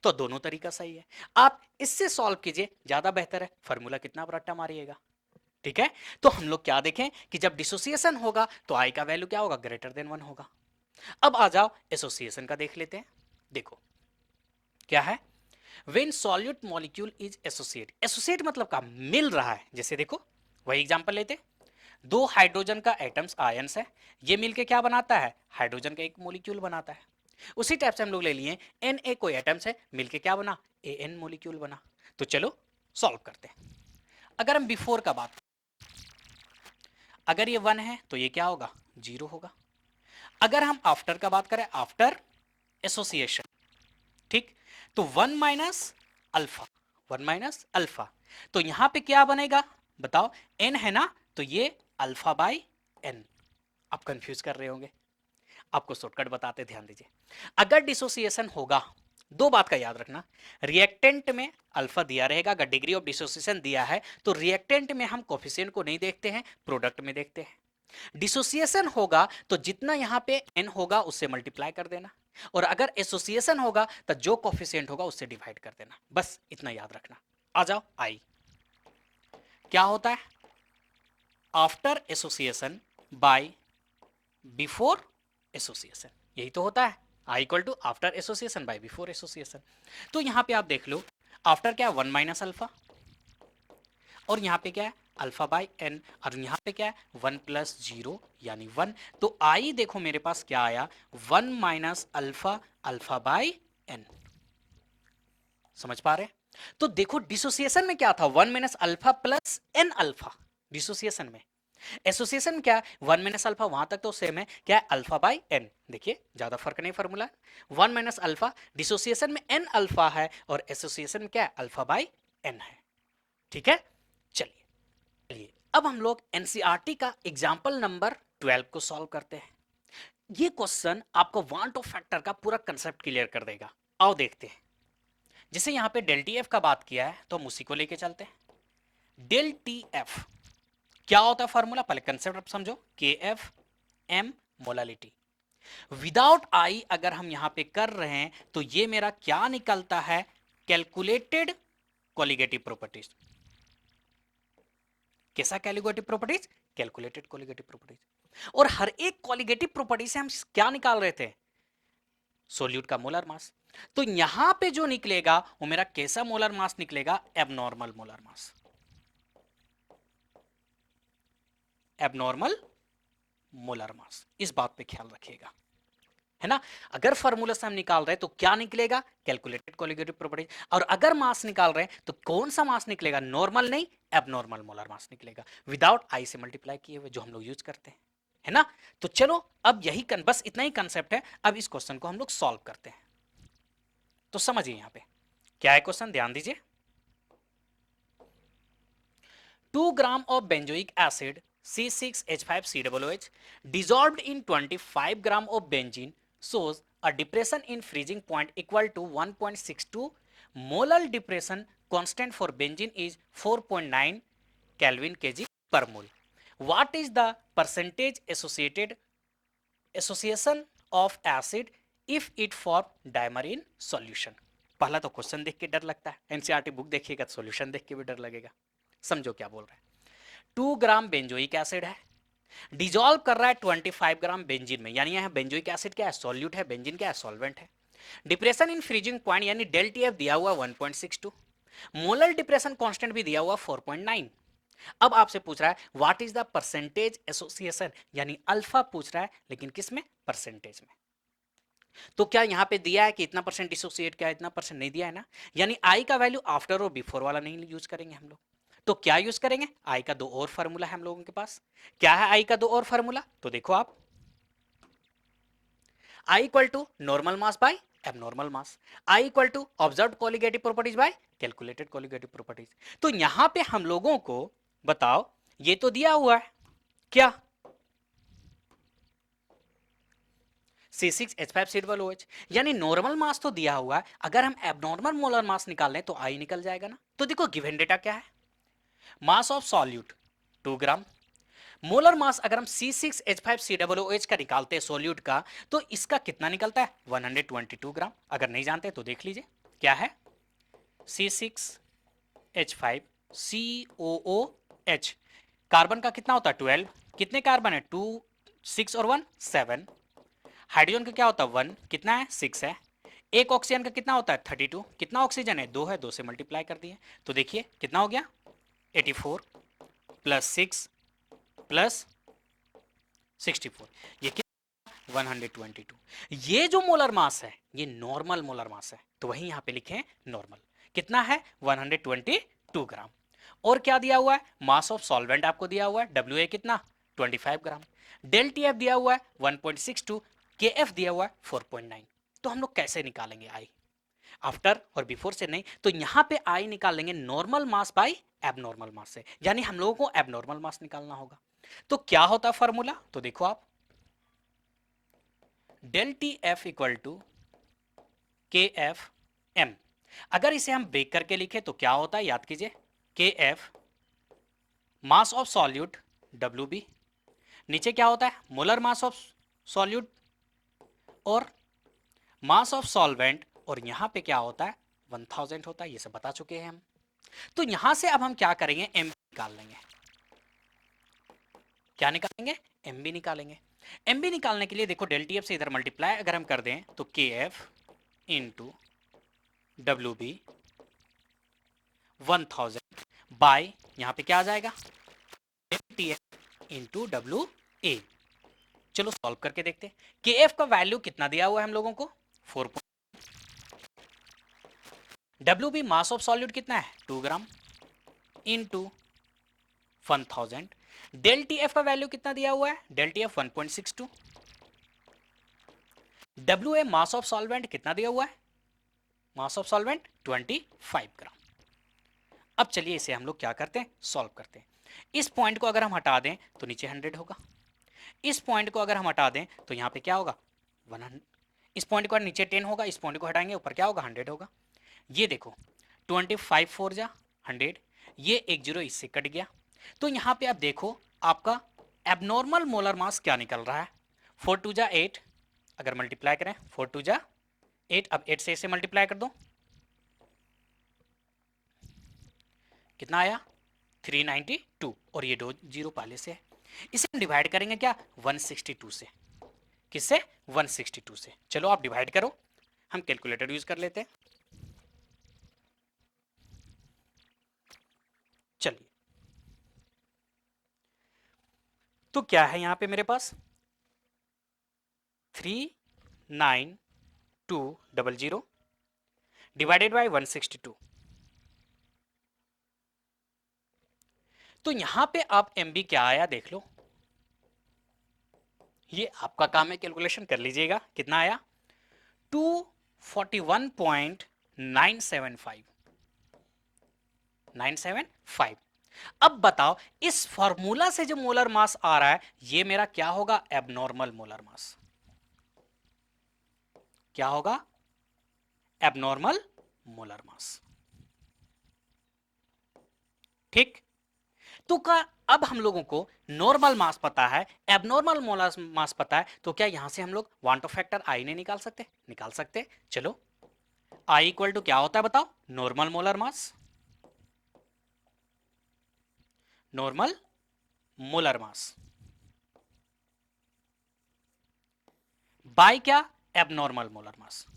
तो दोनों तरीका सही है, आप इससे सॉल्व कीजिए ज्यादा बेहतर है, फॉर्मूला कितना रट्टा मारिएगा। ठीक है, तो हम लोग क्या देखें कि जब डिसोसिएशन होगा तो आई का वैल्यू क्या होगा ग्रेटर देन 1 होगा। अब आ जाओ एसोसिएशन का देख लेते हैं, देखो क्या है, when solute molecule is associate, associate मतलब का मिल रहा है, जैसे देखो वही एग्जांपल लेते, दो हाइड्रोजन का एटम्स आयंस है, ये मिलके क्या बनाता है हाइड्रोजन का एक मॉलिक्यूल बनाता है। उसी टाइप से हम लोग ले लिए एन ए कोई एटम्स है, मिलके क्या बना ए एन मॉलिक्यूल बना। तो चलो सॉल्व करते हैं। अगर हम बिफोर का बात, अगर ये 1 है तो ये क्या होगा 0 होगा। अगर हम आफ्टर का बात करें, आफ्टर एसोसिएशन, ठीक, तो 1 माइनस अल्फा, 1 माइनस अल्फा, तो यहां पे क्या बनेगा बताओ, एन है ना, तो ये अल्फा बाई एन। आप कंफ्यूज कर रहे होंगे, आपको शॉर्टकट बताते, ध्यान दीजिए। अगर डिसोसिएशन होगा, दो बात का याद रखना, रिएक्टेंट में अल्फा दिया रहेगा, अगर डिग्री ऑफ डिसोसिएशन दिया है तो रिएक्टेंट में हम कोफिशिएंट को नहीं देखते हैं, प्रोडक्ट में देखते हैं। डिसोसिएशन होगा तो जितना यहां पे एन होगा उससे मल्टीप्लाई कर देना, और अगर एसोसिएशन होगा तो जो कोफिशिएंट होगा उससे डिवाइड कर देना, बस इतना याद रखना। आ जाओ आई क्या होता है, after association by before association, यही तो होता है, i equal to after association by before association. तो यहां पे आप देख लो आफ्टर क्या है 1 माइनस अल्फा, और यहाँ पे क्या है अल्फा बाई एन, और यहाँ पे क्या है 1 प्लस 0 यानी 1, तो आई देखो मेरे पास क्या आया 1 minus alpha alpha by N. समझ पा रहे हैं, तो देखो डिसोसिएशन में क्या था 1 minus alpha plus N alpha, dissociation में। एसोसिएशन में क्या 1 माइनस अल्फा, वहां तक तो सेम है, क्या है अल्फा बाई एन, देखिए ज्यादा फर्क नहीं फॉर्मूला, 1 माइनस अल्फा, डिसोसिएशन में एन अल्फा है और एसोसिएशन में क्या है अल्फा बाई एन है। ठीक है, चलिए चलिए अब हम लोग एनसीईआरटी का एग्जाम्पल नंबर 12 को सॉल्व करते हैं। ये क्वेश्चन आपको वांट ऑफ फैक्टर का पूरा कंसेप्ट क्लियर कर देगा। आओ देखते हैं, जैसे यहां पे डेल टी एफ का बात किया है तो हम उसी को लेके चलते हैं। डेल टी एफ क्या होता है फॉर्मूला, पहले कंसेप्ट आप समझो, K F M molality, without I अगर हम यहां पे कर रहे हैं तो ये मेरा क्या निकलता है कैलकुलेटेड कोलिगेटिव प्रॉपर्टीज। कैसा calculative properties, calculated colligative properties, और हर एक कोलिगेटिव प्रॉपर्टी से हम क्या निकाल रहे थे सोल्यूट का मोलर मास। तो यहां पे जो निकलेगा वो मेरा कैसा मोलर मास निकलेगा, abnormal molar mass, abnormal molar मास, इस बात पे ख्याल रखिएगा, है ना। अगर फार्मूला से हम निकाल रहे हैं तो क्या निकलेगा कैलकुलेटेड कोलिगेटिव प्रॉपर्टी, और अगर मास निकाल रहे हैं तो कौन सा मास निकलेगा, नॉर्मल नहीं एबनॉर्मल मोलर मास निकलेगा, विदाउट आई से मल्टीप्लाई किए हुए, जो हम लोग यूज करते हैं, है ना। तो चलो अब यही बस इतना ही कंसेप्ट है, अब इस क्वेश्चन को हम लोग सॉल्व करते हैं। तो समझिए यहां पे क्या है क्वेश्चन, ध्यान दीजिए। 2 ग्राम of benzoic acid C6H5COOH dissolved in 25 gram of benzene shows a depression in freezing point equal to 1.62 molar depression constant for benzene is 4.9 Kelvin kg per mole. What is the percentage associated association of acid if it form dimer in solution. पहला तो question देख के डर लगता है, NCERT book देखिएगा तो solution देख के भी डर लगेगा। समझो क्या बोल रहा है। 2 ग्राम बेंजोइक एसिड है, डिजोल्व कर रहा है 25 ग्राम बेंजीन में, यानी यहां बेंजोइक एसिड क्या है, सॉल्यूट है, बेंजीन क्या है, सॉल्वेंट है। डिप्रेशन इन फ्रीजिंग पॉइंट यानी डेल टीएफ दिया हुआ 1.62, मोलर डिप्रेशन कांस्टेंट भी दिया हुआ 4.9। अब आपसे पूछ रहा है what is the percentage association, यानी अल्फा पूछ रहा है, लेकिन किस में, परसेंटेज में। तो क्या यहां पे दिया है कि इतना परसेंट डिसोसिएट, क्या इतना परसेंट नहीं दिया है ना, यानी आई का वैल्यू आफ्टर और बिफोर वाला नहीं यूज करेंगे हम लोग। तो क्या यूज करेंगे, आई का दो और फार्मूला है हम लोगों के पास। क्या है आई का दो और फार्मूला, तो देखो आप, I equal to normal mass by abnormal mass, I equal to observed colligative properties by calculated colligative properties. तो यहां पे हम लोगों को बताओ, ये तो दिया हुआ है क्या, C6H5COOH, यानी नॉर्मल मास तो दिया हुआ है, अगर हम एबनॉर्मल मोलर मास निकालें तो आई निकल जाएगा ना। तो देखो गिवन डेटा क्या है, मास of solute 2 gram, molar mass अगर हम C6H5COOH का निकालते हैं सोल्यूट का, तो इसका कितना निकलता है, 122 ग्राम। अगर नहीं जानते तो देख लीजिए क्या है, C6H5COOH, कार्बन का कितना होता है 12, कितने कार्बन है 2, 6 और 1 7, हाइड्रोजन का क्या होता है 1, कितना है 6 है, एक ऑक्सीजन का कितना होता है 32, कितना ऑक्सीजन है 2 है, 2 से मल्टीप्लाई कर दिए, तो देखिए कितना हो गया 84 प्लस 6 प्लस 64, ये 122। ये जो मोलर मास है ये नॉर्मल मोलर मास है, तो वही यहां पे लिखे नॉर्मल, कितना है 122 ग्राम। और क्या दिया हुआ है, मास ऑफ सॉल्वेंट आपको दिया हुआ है WA कितना 25 ग्राम, डेल TF दिया हुआ है 1.62, KF दिया हुआ है 4.9। तो हम लोग कैसे निकालेंगे आई, आफ्टर और बिफोर से नहीं, तो यहां पे आई निकाल लेंगे नॉर्मल मास बाय एबनॉर्मल मास से, यानी हम लोगों को एबनॉर्मल मास निकालना होगा। तो क्या होता फॉर्मूला, तो देखो आप, del T F equal to K F M. अगर इसे हम ब्रेक करके लिखे तो क्या होता है, याद कीजिए, K F mass of solute W B, नीचे क्या होता है मोलर मास ऑफ सॉल्यूट और मास ऑफ सॉल्वेंट, और यहां पे क्या होता है 1000 होता है, ये सब बता चुके हैं हम। तो यहां से अब हम क्या करेंगे, एम निकाल लेंगे। क्या निकालेंगे, एम बी निकालेंगे। एम बी निकालने के लिए देखो डेल टी एफ से इधर मल्टीप्लाई अगर हम कर दें तो K F into W B 1000 by, यहां पे क्या आ जाएगा T F into W A. चलो सॉल्व करके देखते हैं, के एफ का वैल्यू कितना दिया हुआ है हम लोगों को 4, W B mass of solute कितना है 2 gram into 1000, del T F का वैल्यू कितना दिया हुआ है, del T F 1.62, W A mass of solvent कितना दिया हुआ है, मास ऑफ सॉल्वेंट 25 ग्राम। अब चलिए इसे हम लोग क्या करते हैं, सॉल्व करते हैं। इस पॉइंट को अगर हम हटा दें तो नीचे 100 होगा, इस पॉइंट को अगर हम हटा दें तो यहां पे क्या होगा 100, इस पॉइंट को नीचे 10 होगा, इस पॉइंट को हटाएंगे ऊपर क्या होगा 100 होगा। ये देखो 25 4 जा 100, ये एक जीरो इससे कट गया। तो यहां पे आप देखो आपका एबनॉर्मल मोलर मास क्या निकल रहा है, 4 2 जा 8, अगर मल्टीप्लाई करें 4 2 जा 8, अब 8 से इसे मल्टीप्लाई कर दो, कितना आया 392, और ये दो जीरो पहले से है, इसे हम डिवाइड करेंगे क्या 162 से, किससे 162 से। चलो आप डिवाइड करो, हम कैलकुलेटर यूज कर लेते हैं। चलिए, तो क्या है यहां पे मेरे पास 39200 डिवाइडेड बाय 162। तो यहां पे आप एमबी क्या आया देख लो, ये आपका काम है, कैलकुलेशन कर लीजिएगा कितना आया 241.975 975। अब बताओ इस फॉर्मूला से जो मोलर मास आ रहा है ये मेरा क्या होगा, एबनॉर्मल मोलर मास, क्या होगा एबनॉर्मल मोलर मास। ठीक, तो का अब हम लोगों को नॉर्मल मास पता है, एबनॉर्मल मोलर मास पता है, तो क्या यहां से हम लोग वन टू फैक्टर आई ने निकाल सकते? निकाल सकते। चलो, आई इक्वल टू क्या होता है बताओ? Normal molar mass, normal molar mass by क्या? Abnormal molar mass,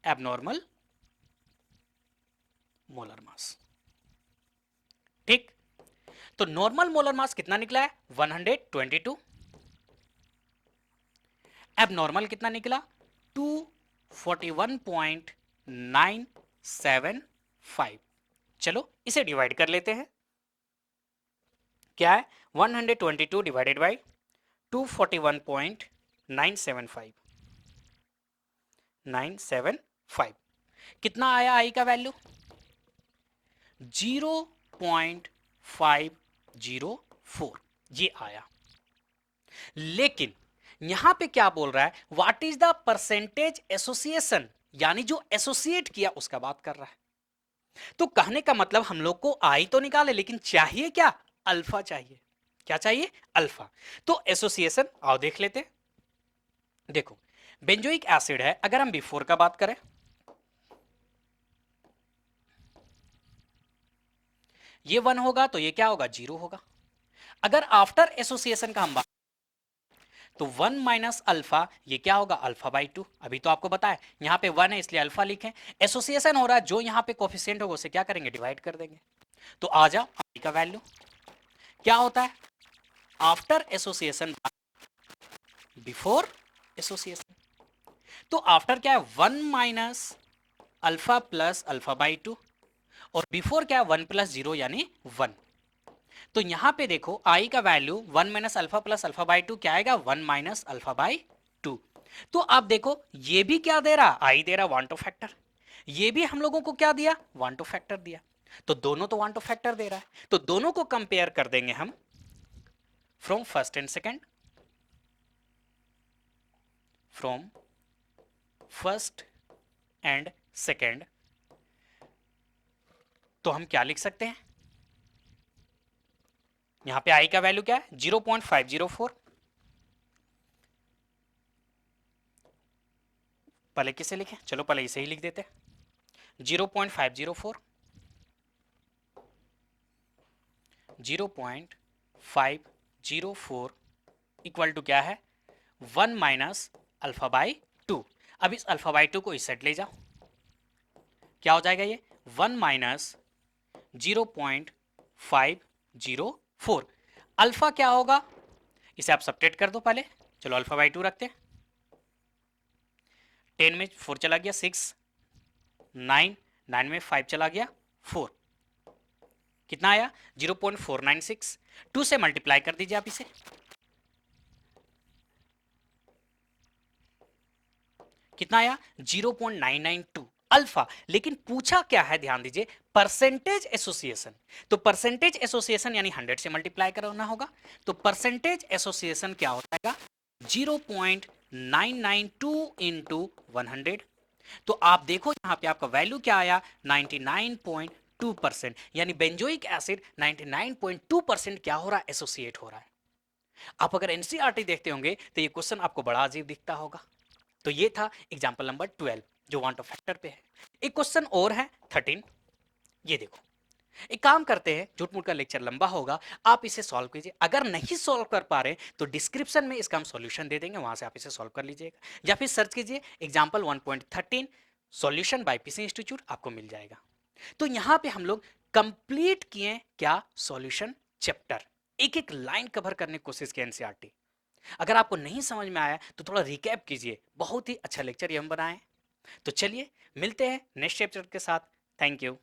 abnormal molar mass. ठीक, तो नॉर्मल मोलर मास कितना निकला है? 122। एबनॉर्मल कितना निकला? 241.975। चलो इसे डिवाइड कर लेते हैं। क्या है? 122 डिवाइडेड बाई 241.975, 975 कितना आया आई का वैल्यू? 0.504 ये आया। लेकिन यहां पे क्या बोल रहा है? What is the percentage association, यानी जो एसोसिएट किया उसका बात कर रहा है। तो कहने का मतलब हम लोग को आई तो निकाले, लेकिन चाहिए क्या? अल्फा चाहिए। क्या चाहिए? अल्फा। तो एसोसिएशन आओ देख लेते हैं। देखो, बेंजोइक एसिड है, अगर हम बिफोर का बात करें, ये 1 होगा तो ये क्या होगा? 0 होगा। अगर आफ्टर एसोसिएशन का हम बात, तो 1 माइनस अल्फा, ये क्या होगा? Alpha by 2। अभी तो आपको पता है यहां पे 1 है इसलिए अल्फा लिखें। एसोसिएशन हो रहा है, जो यहां पे कोफिशिएंट होगा उसे क्या करेंगे? डिवाइड कर देंगे। तो आ जाओ, आई का वैल्यू क्या होता है आफ्टर एसोसिएशन बिफोर एसोसिएशन? तो आफ्टर क्या है? 1 minus alpha plus alpha by 2, और बिफोर क्या है? 1 प्लस 0 यानी 1। तो यहां पे देखो आई का value 1 minus alpha plus alpha by 2 क्या आएगा? 1 माइनस अल्फा बाई 2। तो आप देखो ये भी क्या दे रहा? आई दे रहा 1 टू फैक्टर। ये भी हम लोगों को क्या दिया? 1 टू फैक्टर दिया। तो दोनों तो 1 टू फैक्टर दे रहा है, तो दोनों को कंपेयर कर देंगे हम from first and second, from first and second. तो हम क्या लिख सकते हैं? यहां पे आई का वैल्यू क्या है? 0.504। पहले किसे लिखें? चलो पहले इसे ही लिख देते हैं, 0.504, 0.504 इक्वल टू क्या है? 1 माइनस अल्फा बाई 2। अब इस अल्फा बाई 2 को इस साइड ले जाओ, क्या हो जाएगा ये? 1 माइनस 0.504। अल्फा क्या होगा? इसे आप सब्ट्रैक्ट कर दो पहले। चलो अल्फा बाई 2 रखते हैं, 10 में 4 चला गया 6, 9, 9 में 5 चला गया 4, कितना आया? 0.496। 2 से मल्टीप्लाई कर दीजिए आप इसे, कितना आया? 0.992 अल्फा। लेकिन पूछा क्या है? ध्यान दीजिए, परसेंटेज एसोसिएशन। तो परसेंटेज एसोसिएशन यानी 100 से मल्टीप्लाई करना होगा। तो परसेंटेज एसोसिएशन क्या हो जाएगा? 0.992 इंटू 100। तो आप देखो यहां पे आपका वैल्यू क्या आया? 99.2%। यानी बेंजोइक एसिड 99.2% क्या हो रहा है? एसोसिएट हो रहा है। आप अगर एनसीईआरटी देखते होंगे तो ये क्वेश्चन आपको बड़ा अजीब दिखता होगा। तो ये था एग्जाम्पल नंबर 12 जो वन टू फैक्टर पे है। एक क्वेश्चन और है 13, ये देखो। एक काम करते हैं, झूठ मूठ का लेक्चर लंबा होगा, आप इसे सॉल्व कीजिए। अगर नहीं सॉल्व कर पा रहे तो डिस्क्रिप्शन में इसका हम सॉल्यूशन दे देंगे, वहां से आप इसे सॉल्व कर लीजिएगा, या फिर सर्च कीजिए example 1.13 solution bye PC institute, आपको मिल जाएगा। तो यहां पे हम लोग कंप्लीट किए क्या? सॉल्यूशन चैप्टर, एक एक लाइन कवर करने की कोशिश की एनसीईआरटी। अगर आपको नहीं समझ में आया तो थोड़ा रिकैप कीजिए, बहुत ही अच्छा लेक्चर ये हम बनाए। तो चलिए मिलते हैं नेक्स्ट चैप्टर के साथ। Thank you.